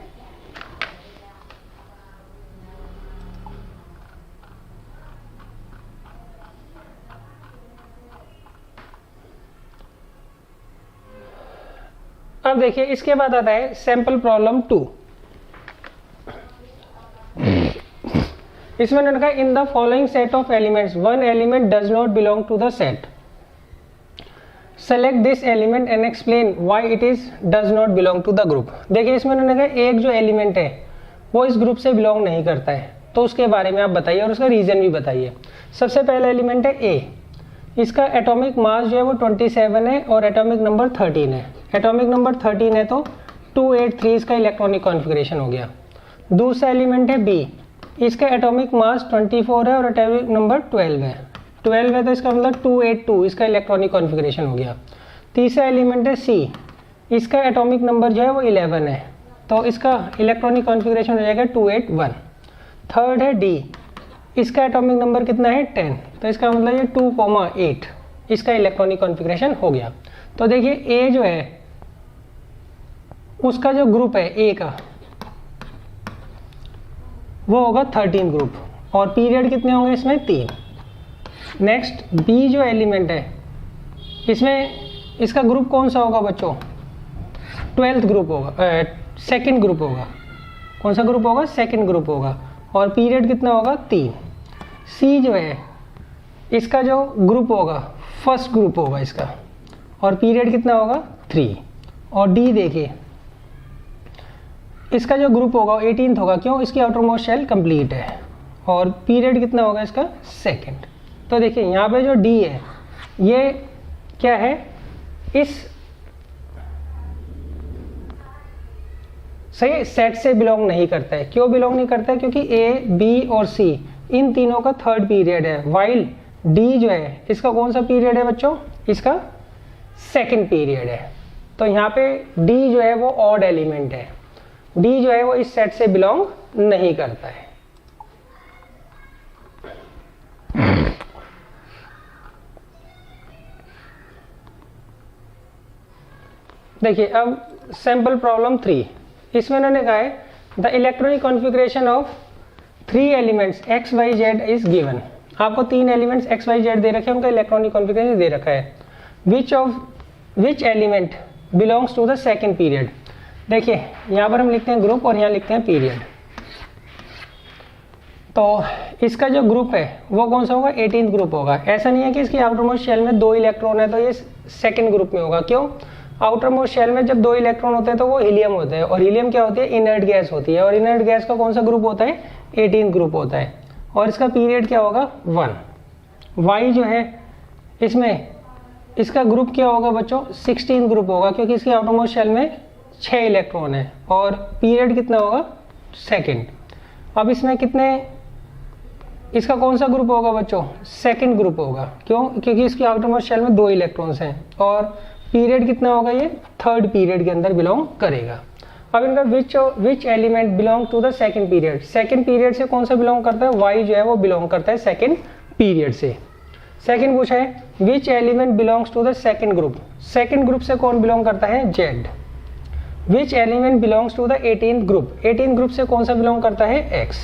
अब देखिए इसके बाद आता है सैंपल प्रॉब्लम 2। इसमें उन्होंने कहा in the following set of elements one element does not belong to the set, select this element and explain why it is does not belong to the group. देखिए इसमें उन्होंने कहा एक जो एलिमेंट है वो इस ग्रुप से बिलोंग नहीं करता है, तो उसके बारे में आप बताइए और उसका रीजन भी बताइए। सबसे पहला एलिमेंट है ए, इसका एटॉमिक मास जो है वो 27 है और एटॉमिक नंबर 13 है। एटॉमिक नंबर 13 है तो 283 इसका इलेक्ट्रॉनिक कॉन्फ़िगरेशन हो गया। दूसरा एलिमेंट है बी, इसका एटॉमिक मास 24 है और एटॉमिक नंबर 12 है। 12 है तो इसका मतलब 282 इसका इलेक्ट्रॉनिक कॉन्फ़िगरेशन हो गया। तीसरा एलिमेंट है सी, इसका एटॉमिक नंबर जो है वो 11 है, तो इसका इलेक्ट्रॉनिक कॉन्फ़िगरेशन हो जाएगा 281। थर्ड है डी, इसका एटॉमिक नंबर कितना है 10, तो इसका मतलब ये 2,8 इसका इलेक्ट्रॉनिक कॉन्फ़िगरेशन हो गया। तो देखिए ए जो है उसका जो ग्रुप है ए का वो होगा 13 ग्रुप, और पीरियड कितने होंगे इसमें 3। नेक्स्ट बी जो एलिमेंट है इसमें इसका ग्रुप कौन सा होगा बच्चों, 12th ग्रुप होगा, सेकंड ग्रुप होगा। कौन सा ग्रुप होगा, सेकंड ग्रुप होगा, और पीरियड कितना होगा 3। सी जो है इसका जो ग्रुप होगा फर्स्ट ग्रुप होगा इसका, और पीरियड कितना होगा 3। और डी देखिए इसका जो ग्रुप होगा 18th होगा, क्यों, इसकी आउटर मोस्ट शेल कंप्लीट है, और पीरियड कितना होगा इसका सेकंड। तो देखिए यहाँ पे जो डी है ये क्या है, इस सही सेट से बिलोंग नहीं करता है। क्यों बिलोंग नहीं करता है, क्योंकि ए बी और सी इन तीनों का थर्ड पीरियड है, वाइल डी जो है इसका कौन सा पीरियड है बच्चों, इसका सेकंड पीरियड है। तो यहाँ पे डी जो है वो ऑड एलिमेंट है, डी जो है वो इस सेट से बिलोंग नहीं करता है। देखिए अब सैंपल प्रॉब्लम 3, इसमें उन्होंने कहा है the electronic configuration of 3 elements X Y Z is given, आपको 3 एलिमेंट्स एक्स वाई जेड दे रखे हैं, उनका इलेक्ट्रॉनिक कॉन्फ़िगरेशन दे रखा है। Which element belongs to the second period. देखिए यहाँ पर हम लिखते हैं ग्रुप और यहाँ लिखते हैं पीरियड। तो इसका जो ग्रुप है वो कौन सा होगा, 18th ग्रुप होगा। ऐसा नहीं है कि इसकी आउटरमोस्ट शेल में 2 इलेक्ट्रॉन है तो ये सेकंड ग्रुप में होगा। क्यों, आउटरमोस्ट शेल में जब 2 इलेक्ट्रॉन होते हैं तो वो हीलियम होते हैं, और हीलियम क्या होती है, इनर्ट गैस होती है, और इनर्ट गैस का कौन सा ग्रुप होता है, 18th ग्रुप होता है, और इसका पीरियड क्या होगा 1। वाई जो है इसमें इसका ग्रुप क्या होगा बच्चों, 16th ग्रुप होगा, क्योंकि इसकी आउटरमोस्ट शेल में 6 इलेक्ट्रॉन है, और पीरियड कितना होगा, सेकेंड। अब इसमें कितने, इसका कौन सा ग्रुप होगा बच्चों, सेकंड ग्रुप होगा। क्यों, क्योंकि इसकी आउटरमोस्ट शेल में 2 इलेक्ट्रॉन्स हैं, और पीरियड कितना होगा, ये थर्ड पीरियड के अंदर बिलोंग करेगा। अब इनका which element belong to the second period, second period से कौन सा बिलोंग करता है, वाई जो है वो बिलोंग करता है सेकंड पीरियड से। सेकंड पूछा है which element belongs to the second group, second group से कौन बिलोंग करता है, Z. Which element belongs to the 18th group, 18th group से कौन सा बिलोंग करता है, एक्स।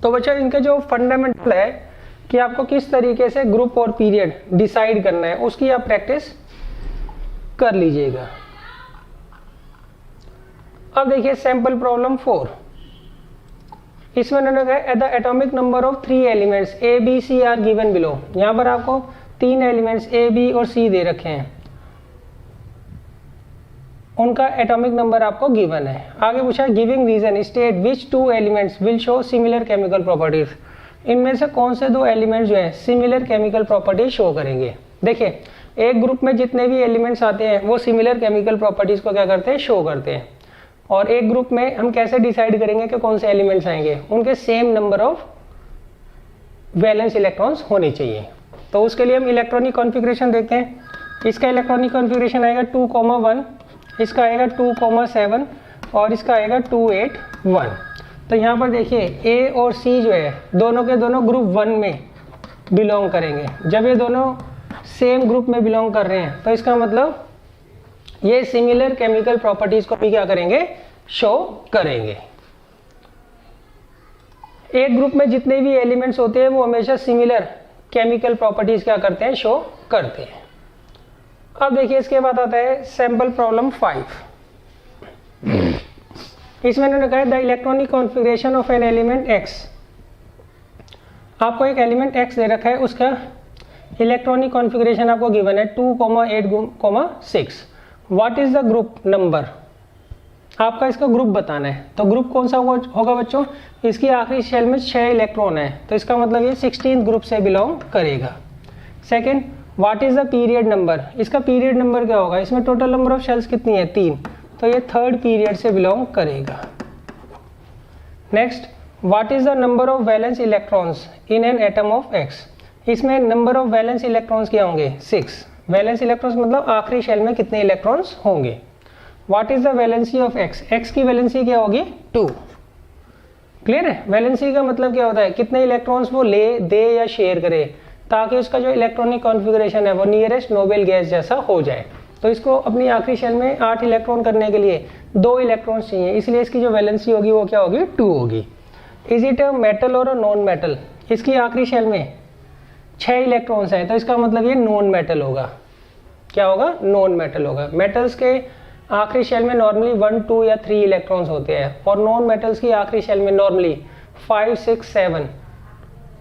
तो बच्चों इनका जो फंडामेंटल है कि आपको किस तरीके से ग्रुप और पीरियड डिसाइड करना है, उसकी आप प्रैक्टिस कर लीजिएगा। अब देखिए सैंपल प्रॉब्लम 4, इसमें उन्होंने कहा the atomic number of 3 elements A B C are given below. यहां पर आपको 3 एलिमेंट्स ए बी और सी दे रखे हैं, उनका एटॉमिक नंबर आपको गिवन है। आगे पूछा giving reason state which 2 elements will show similar chemical properties, इनमें से कौन से 2 एलिमेंट्स जो है सिमिलर केमिकल प्रॉपर्टीज शो करेंगे। देखिए एक ग्रुप में जितने भी एलिमेंट्स आते हैं वो सिमिलर केमिकल प्रॉपर्टीज को क्या करते हैं, शो करते हैं, और एक ग्रुप में हम कैसे डिसाइड करेंगे कि कौन से एलिमेंट्स आएंगे, उनके same number of valence electrons होने चाहिए। तो उसके लिए हम इलेक्ट्रॉनिक कॉन्फ़िगरेशन देखते हैं। इसका इलेक्ट्रॉनिक कॉन्फ़िगरेशन आएगा 2,1, इसका आएगा 2,7 और इसका आएगा 2,8,1। तो यहाँ पर देखिए ए और सी जो है दोनों के दोनों ग्रुप 1 में बिलोंग करेंगे। जब ये दोनों सेम ग्रुप में बिलोंग कर रहे हैं तो इसका मतलब ये सिमिलर केमिकल प्रॉपर्टीज को भी क्या करेंगे, शो करेंगे। एक ग्रुप में जितने भी एलिमेंट्स होते हैं वो हमेशा सिमिलर केमिकल प्रॉपर्टीज क्या करते हैं, शो करते हैं। अब देखिए इसके बाद आता है सैंपल प्रॉब्लम 5, इसमें उन्होंने कहा the electronic configuration of an element x. आपको एक एलिमेंट एक्स दे रखा है, उसका इलेक्ट्रॉनिक कॉन्फ़िगरेशन आपको गिवन है 2,8,6। What is the group number, आपका इसका ग्रुप बताना है। तो ग्रुप कौन सा होगा बच्चों, इसकी आखिरी शेल में 6 इलेक्ट्रॉन है, तो इसका मतलब ये 16th ग्रुप से बिलोंग करेगा। Second what is the period number, इसका पीरियड नंबर क्या होगा, इसमें टोटल नंबर ऑफ शेल्स कितनी है, 3, तो ये थर्ड पीरियड से बिलोंग करेगा। Next what is the number of valence electrons in an atom of x, इसमें नंबर ऑफ वैलेंस इलेक्ट्रॉन्स क्या होंगे, 6। वैलेंस इलेक्ट्रॉन्स मतलब आखिरी शेल में कितने इलेक्ट्रॉन्स होंगे। What is the valency of x, x की वैलेंसी क्या होगी, 2। क्लियर है, वैलेंसी का मतलब क्या होता है, कितने इलेक्ट्रॉन्स वो ले, दे या शेयर करे, ताकि उसका जो इलेक्ट्रॉनिक कॉन्फ़िगरेशन है वो नियरेस्ट नोबेल गैस जैसा हो जाए। तो इसको अपनी आखिरी शेल में 8 इलेक्ट्रॉन करने के लिए 2 इलेक्ट्रॉन्स चाहिए, इसलिए इसकी जो वैलेंसी होगी वो क्या होगी, 2 होगी। इज इट अ मेटल और अ नॉन मेटल, इसकी आखिरी शेल में 6 इलेक्ट्रॉन्स हैं, तो इसका मतलब ये नॉन मेटल होगा। क्या होगा, नॉन मेटल होगा। मेटल्स के आखिरी शेल में नॉर्मली 1, 2 या 3 इलेक्ट्रॉन्स होते हैं, और नॉन मेटल्स की आखिरी शेल में नॉर्मली 5, 6, 7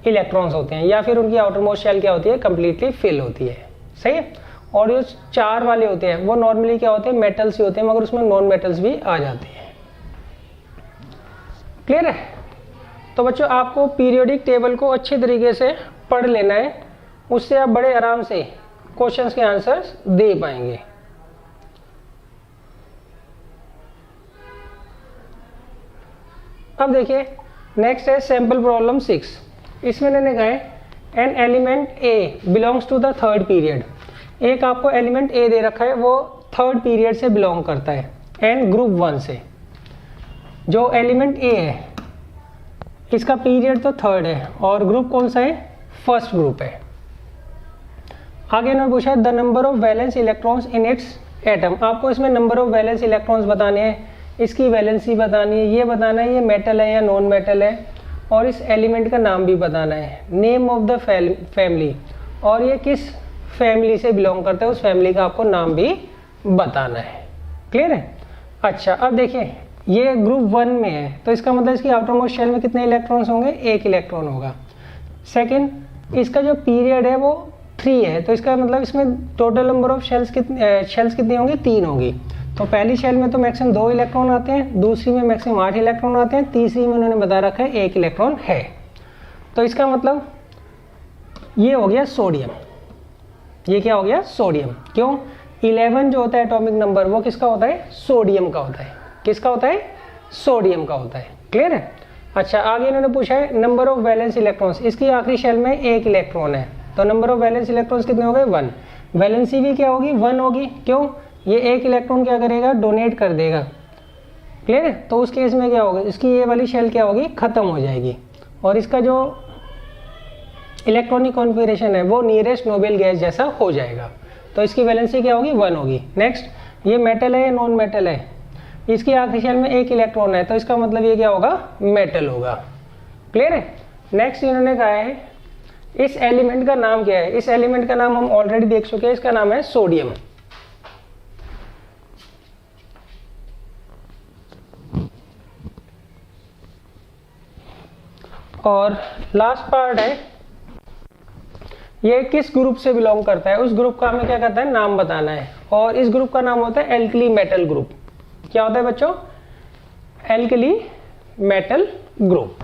इलेक्ट्रॉन्स होते हैं, या फिर उनकी आउटर मोस्ट शेल क्या होती है, कंप्लीटली फिल होती है। सही है। और जो 4 वाले होते हैं वो नॉर्मली क्या होते हैं, मेटल्स ही होते हैं, मगर उसमें नॉन मेटल्स भी आ जाते हैं। क्लियर है। तो बच्चों आपको पीरियोडिक टेबल को अच्छे तरीके से पढ़ लेना है, उससे आप बड़े आराम से क्वेश्चंस के आंसर्स दे पाएंगे। अब देखिए नेक्स्ट है सैंपल प्रॉब्लम 6, इसमें मैंने कहा है an element A belongs to the third period. एक आपको एलिमेंट ए दे रखा है, वो थर्ड पीरियड से बिलोंग करता है, एन ग्रुप 1 से। जो एलिमेंट ए है इसका पीरियड तो थर्ड है, और ग्रुप कौन सा है, फर्स्ट ग्रुप है। आगे इन्होंने पूछा है the number of valence electrons in its atom. आपको इसमें नंबर ऑफ वैलेंस इलेक्ट्रॉन्स बताने हैं इसकी वैलेंसी बतानी है, ये बताना है ये मेटल है या नॉन मेटल है, और इस एलिमेंट का नाम भी बताना है, नेम ऑफ द फैमिली, और ये किस फैमिली से बिलोंग करता है उस फैमिली का आपको नाम भी बताना है। क्लियर है? अच्छा, अब देखिए ये ग्रुप 1 में है, तो इसका मतलब इसकी आउटर मोस्ट शेल में कितने इलेक्ट्रॉन्स होंगे? 1 इलेक्ट्रॉन होगा। सेकेंड, इसका जो पीरियड है वो 3 है, तो इसका मतलब इसमें टोटल नंबर ऑफ शेल्स कितनी होंगी? 3 होंगी। तो पहली शेल में तो मैक्सिमम 2 इलेक्ट्रॉन आते हैं, दूसरी में मैक्सिमम 8 इलेक्ट्रॉन आते हैं, तीसरी में उन्होंने बता रखा है 1 इलेक्ट्रॉन है। तो इसका मतलब ये हो गया सोडियम। ये क्या हो गया? सोडियम। क्यों? 11 जो होता है एटॉमिक नंबर वो किसका होता है? सोडियम का होता है। किसका होता है? सोडियम का होता है। क्लियर है? अच्छा, आगे इन्होंने पूछा है नंबर ऑफ वैलेंस इलेक्ट्रॉन्स। इसकी आखिरी शेल में 1 इलेक्ट्रॉन है, तो नंबर ऑफ वैलेंस इलेक्ट्रॉन्स कितने हो गए? 1। वैलेंसी भी क्या होगी? 1 होगी। क्यों? ये 1 इलेक्ट्रॉन क्या करेगा? डोनेट कर देगा। क्लियर है? तो उस केस में क्या होगा? इसकी ये वाली शेल क्या होगी? खत्म हो जाएगी, और इसका जो इलेक्ट्रॉनिक कॉन्फ़िगरेशन है वो नियरेस्ट नोबेल गैस जैसा हो जाएगा। तो इसकी वैलेंसी क्या होगी? 1 होगी। नेक्स्ट, ये मेटल है या नॉन मेटल है? इसकी आखिरी शेल में 1 इलेक्ट्रॉन है, तो इसका मतलब ये क्या होगा? मेटल होगा। क्लियर है? नेक्स्ट इन्होंने कहा है इस एलिमेंट का नाम क्या है? इस एलिमेंट का नाम हम ऑलरेडी देख चुके हैं, इसका नाम है सोडियम। और लास्ट पार्ट है ये किस ग्रुप से बिलोंग करता है, उस ग्रुप का हमें क्या करता है? नाम बताना है, और इस ग्रुप का नाम होता है एल्कली मेटल ग्रुप। क्या होता है बच्चों? Alkali metal group.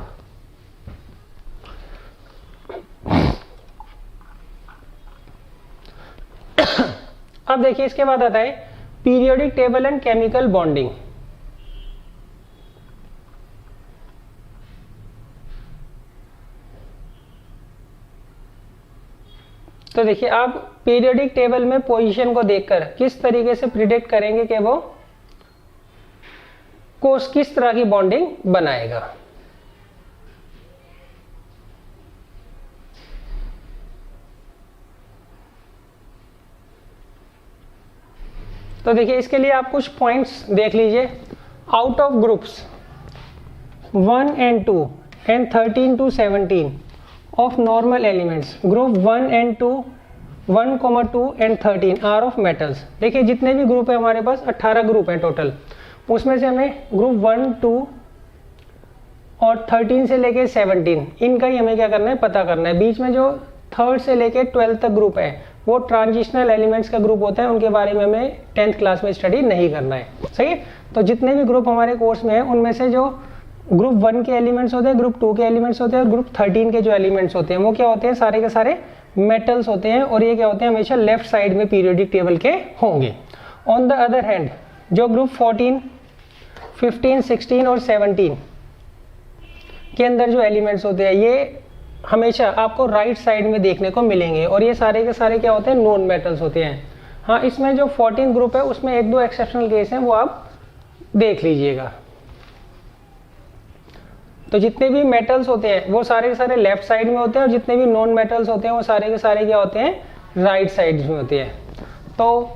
अब देखिए इसके बाद आता है periodic table and chemical bonding. तो देखिए आप पीरियोडिक टेबल में पोजीशन को देखकर किस तरीके से प्रिडिक्ट करेंगे कि वो किस तरह की बॉन्डिंग बनाएगा। तो देखिए इसके लिए आप कुछ पॉइंट्स देख लीजिए। Out of groups 1 and 2 and 13 to 17 of normal elements, group 1 and 2, 1,2 and 13 are of metals। देखिए जितने भी ग्रुप है हमारे पास 18 ग्रुप हैं टोटल, उसमें से हमें ग्रुप 1, 2 और 13 से लेके 17 इनका ही हमें क्या करना है? पता करना है। बीच में जो 3rd से लेके 12th तक ग्रुप है वो ट्रांजिशनल एलिमेंट्स का ग्रुप होता है, उनके बारे में हमें 10th क्लास में स्टडी नहीं करना है। सही है? तो जितने भी ग्रुप हमारे कोर्स में है उनमें से जो ग्रुप 1 के एलिमेंट्स होते हैं, ग्रुप 2 के एलिमेंट्स होते हैं, और ग्रुप 13 के जो एलिमेंट्स होते हैं वो क्या होते हैं? सारे के सारे मेटल्स होते हैं, और ये क्या होते हैं? हमेशा लेफ्ट साइड में पीरियोडिक टेबल के होंगे। ऑन द अदर हैंड जो ग्रुप 14, 15, 16 और 17 के अंदर जो एलिमेंट्स होते हैं ये हमेशा आपको राइट साइड में देखने को मिलेंगे, और ये सारे के सारे क्या होते हैं? नॉन मेटल्स होते हैं। हाँ, इसमें जो 14 ग्रुप है उसमें 1-2 एक्सेप्शनल केस हैं, वो आप देख लीजिएगा। तो जितने भी मेटल्स होते हैं वो सारे के सारे लेफ्ट साइड में होते हैं, और जितने भी नॉन मेटल्स होते हैं वो सारे के सारे क्या होते हैं? राइट साइड में होते हैं। तो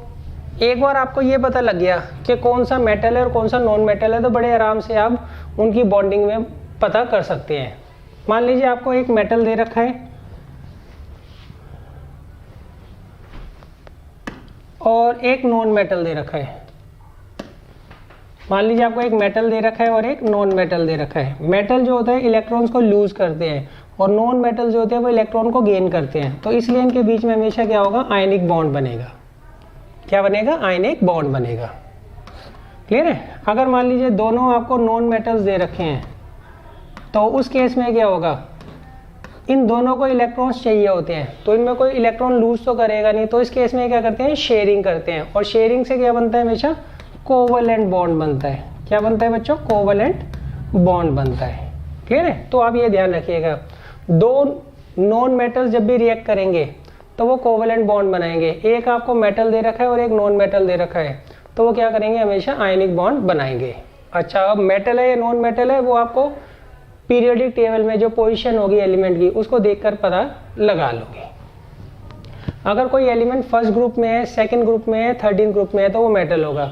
एक बार आपको ये पता लग गया कि कौन सा मेटल है और कौन सा नॉन मेटल है, तो बड़े आराम से आप उनकी बॉन्डिंग में पता कर सकते हैं। मान लीजिए आपको एक मेटल दे रखा है और एक नॉन मेटल दे रखा है। मान लीजिए आपको एक मेटल दे रखा है और एक नॉन मेटल दे रखा है। मेटल जो होता है इलेक्ट्रॉन्स को लूज करते हैं, और नॉन मेटल जो होते हैं वो इलेक्ट्रॉन को गेन करते हैं। तो इसलिए इनके बीच में हमेशा क्या होगा? आयनिक बॉन्ड बनेगा। क्या बनेगा? आयनिक बॉन्ड बनेगा। क्लियर है? अगर मान लीजिए दोनों आपको नॉन मेटल्स दे रखे हैं तो उस केस में क्या होगा? इन दोनों को इलेक्ट्रॉन्स चाहिए होते हैं, तो इनमें कोई इलेक्ट्रॉन लूज तो करेगा नहीं, तो इस केस में क्या करते हैं? शेयरिंग करते हैं, और शेयरिंग से क्या बनता है? हमेशा कोवलेंट बॉन्ड बनता है। क्या बनता है बच्चों? कोवलेंट बॉन्ड बनता है। क्लियर है? तो आप ये ध्यान रखिएगा, दो नॉन मेटल्स जब भी रिएक्ट करेंगे तो वो कोवलेंट बॉन्ड बनाएंगे। एक आपको मेटल दे रखा है और एक नॉन मेटल दे रखा है, तो वो क्या करेंगे? हमेशा आयनिक बॉन्ड बनाएंगे। अच्छा, अब मेटल है या नॉन मेटल है वो आपको पीरियोडिक टेबल में जो पोजीशन होगी एलिमेंट की उसको देखकर पता लगा लोगे। अगर कोई एलिमेंट फर्स्ट ग्रुप में है, सेकंड ग्रुप में है, 13 ग्रुप में है तो वो मेटल होगा।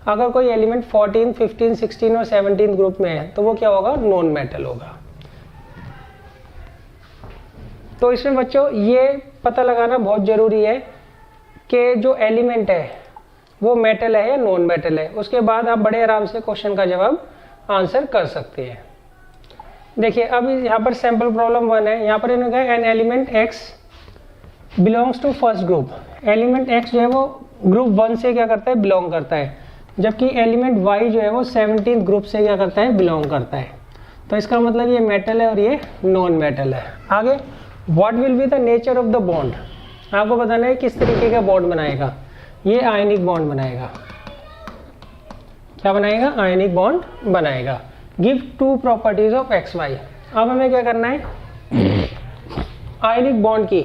अगर कोई एलिमेंट 14, 15, 16 और 17 ग्रुप में है तो वो क्या होगा, नॉन मेटल होगा। तो इसमें बच्चों ये पता लगाना बहुत जरूरी है कि जो एलिमेंट है वो मेटल है या नॉन मेटल है। उसके बाद आप बड़े आराम से क्वेश्चन का जवाब आंसर कर सकते हैं। देखिए अब यहाँ पर सैम्पल प्रॉब्लम 1 है। यहाँ पर इन्होंने कहा an element x belongs to first group. Element x जो है वो ग्रुप 1 से क्या करता है, बिलोंग करता है, जबकि एलिमेंट y जो है वो 17th ग्रुप से क्या करता है, बिलोंग करता है। तो इसका मतलब ये मेटल है और ये नॉन मेटल है। आगे what will be the nature of the bond, आपको बताना है किस तरीके का बॉन्ड बनाएगा। ये आयनिक बॉन्ड बनाएगा। क्या बनाएगा, आयनिक बॉन्ड बनाएगा। Give two properties of X Y. अब हमें क्या करना है, आयनिक बॉन्ड की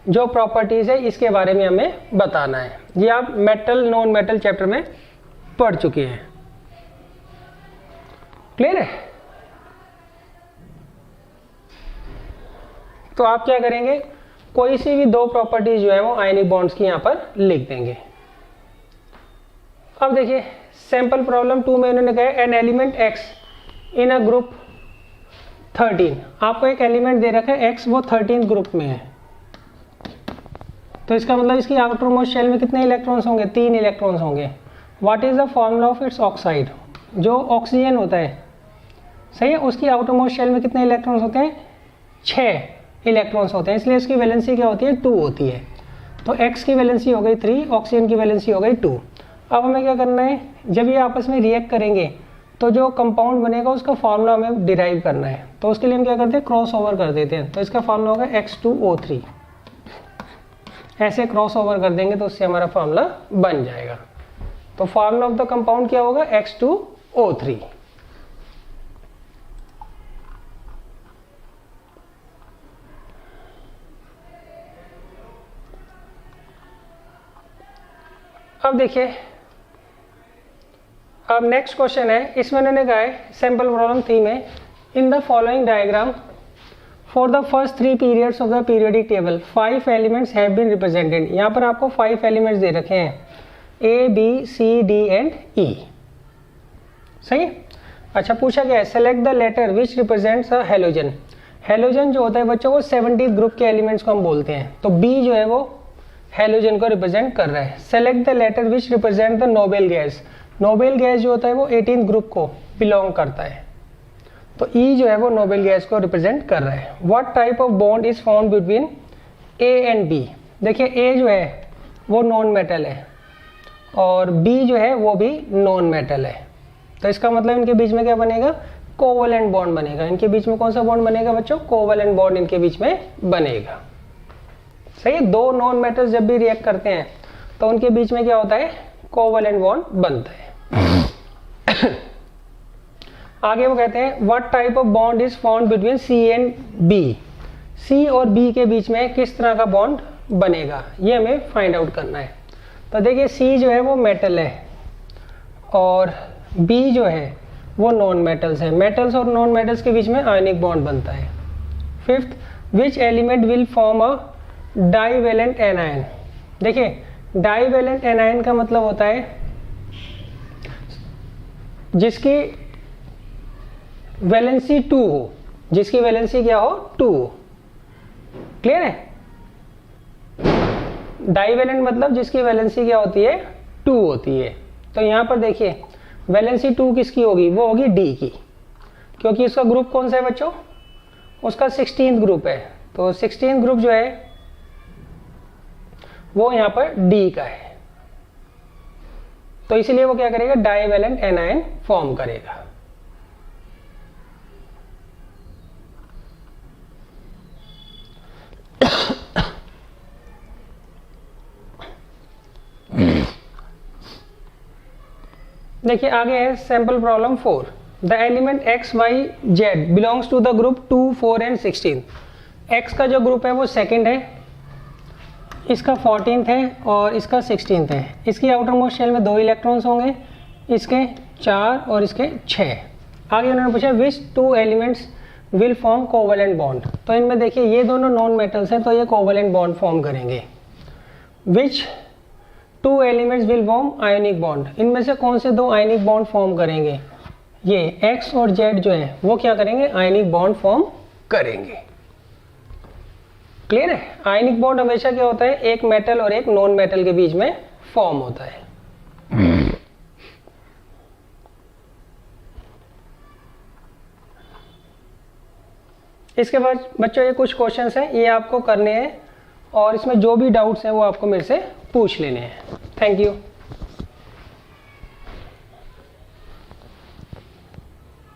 जो प्रॉपर्टीज है इसके बारे में हमें बताना है। ये आप मेटल नॉन मेटल चैप्टर में पढ़ चुके हैं। क्लियर है? तो आप क्या करेंगे, कोई सी भी दो प्रॉपर्टीज जो है वो आयनिक बॉन्ड्स की यहां पर लिख देंगे। अब देखिए सैंपल प्रॉब्लम 2 में इन्होंने कहा an element x in a group 13। आपको एक एलिमेंट दे रखा है x, वो 13th ग्रुप में है। तो इसका मतलब इसकी आउटर मोस्ट शेल में कितने इलेक्ट्रॉन्स होंगे, 3 इलेक्ट्रॉन्स होंगे। What is the formula of its oxide, जो ऑक्सीजन होता है, सही है, उसकी आउटर मोस्ट शेल में कितने इलेक्ट्रॉन्स होते हैं, 6 इलेक्ट्रॉन्स होते हैं, इसलिए इसकी वैलेंसी क्या होती है, 2 होती है। तो x की वैलेंसी हो गई 3, ऑक्सीजन की वैलेंसी हो गई 2। अब हमें क्या करना है, जब ये आपस में रिएक्ट करेंगे तो जो कंपाउंड बनेगा उसका फार्मूला हमें डिराइव करना है। तो उसके लिए हम क्या करते हैं, क्रॉस ओवर कर देते हैं। तो इसका फार्मूला होगा X2O3। ऐसे क्रॉस ओवर कर देंगे तो उससे हमारा फार्मूला बन जाएगा। तो फार्मूला ऑफ द कंपाउंड क्या होगा, X2O3। अब देखिए, अब नेक्स्ट क्वेश्चन है, इसमें उन्होंने कहा है सैंपल प्रॉब्लम 3 में, in the following diagram for the first 3 periods of the periodic table 5 elements have been represented. यहाँ पर आपको 5 एलिमेंट्स दे रखे हैं, A, B, C, D and E। सही। अच्छा पूछा गया है select the letter which represents a halogen. Halogen जो होता है बच्चों वो 70th ग्रुप के एलिमेंट्स को हम बोलते हैं। तो B जो है वो हेलोजन को रिप्रेजेंट कर रहा है। Select the letter which represent the noble gas. Noble gas जो होता है वो 18th ग्रुप को बिलोंग करता है। तो E जो है वो नोबेल गैस को रिप्रेजेंट कर रहा है। What type of bond is found between A and B। देखिए A जो है वो नॉन मेटल है और B जो है वो भी नॉन मेटल है। तो इसका मतलब इनके बीच में क्या बनेगा, कोवलेंट बॉन्ड बनेगा। इनके बीच में कौन सा बॉन्ड बनेगा बच्चों, कोवलेंट बॉन्ड इनके बीच में बनेगा। सही है, दो नॉन मेटल्स जब भी रिएक्ट करते हैं तो उनके बीच में क्या होता है, कोवलेंट बॉन्ड बनता है। आगे वो कहते हैं what type of bond is found between C and B। C और B के बीच में किस तरह का बॉन्ड बनेगा, ये हमें फाइंड आउट करना है। तो देखिए C जो है वो मेटल है और B जो है वो नॉन मेटल्स है। मेटल्स और नॉन मेटल्स के बीच में आयनिक बॉन्ड बनता है। Fifth, which element will form a divalent anion. देखिए डाईवेलेंट एनायन का मतलब होता है जिसकी वैलेंसी 2 हो, जिसकी वैलेंसी क्या हो, 2 हो। क्लियर है, डाईवेलेंट मतलब जिसकी वैलेंसी क्या होती है, 2 होती है। तो यहां पर देखिए वैलेंसी 2 किसकी होगी, वो होगी D की, क्योंकि इसका ग्रुप कौन सा है बच्चों, उसका 16th ग्रुप है। तो 16th ग्रुप जो है वो यहां पर D का है। तो इसलिए वो क्या करेगा, डाईवेलेंट एनायन फॉर्म करेगा। देखिए आगे है sample problem 4। The element x, y, z belongs to the group 2, 4 and 16। x का जो ग्रुप है वो सेकंड है, इसका 14th है और इसका 16th है। इसकी आउटर मोस्ट शेल में 2 इलेक्ट्रॉन्स होंगे, इसके 4 और इसके 6। आगे उन्होंने पूछा विच 2 elements will form covalent bond. तो इनमें देखिए ये दोनों नॉन मेटल्स हैं तो ये कोवलेंट बॉन्ड फॉर्म करेंगे। विच 2 elements will form ionic bond. इनमें से कौन से 2 आयोनिक बॉन्ड फॉर्म करेंगे? ये X और Z जो है वो क्या करेंगे? आयोनिक बॉन्ड फॉर्म करेंगे। क्लियर है? आयोनिक बॉन्ड हमेशा क्या होता है? एक मेटल और एक नॉन मेटल के बीच में फॉर्म होता है। इसके बाद बच्चों ये कुछ क्वेश्चंस हैं, ये आपको करने हैं और इसमें जो भी डाउट्स हैं वो आपको मेरे से पूछ लेने हैं। Thank you.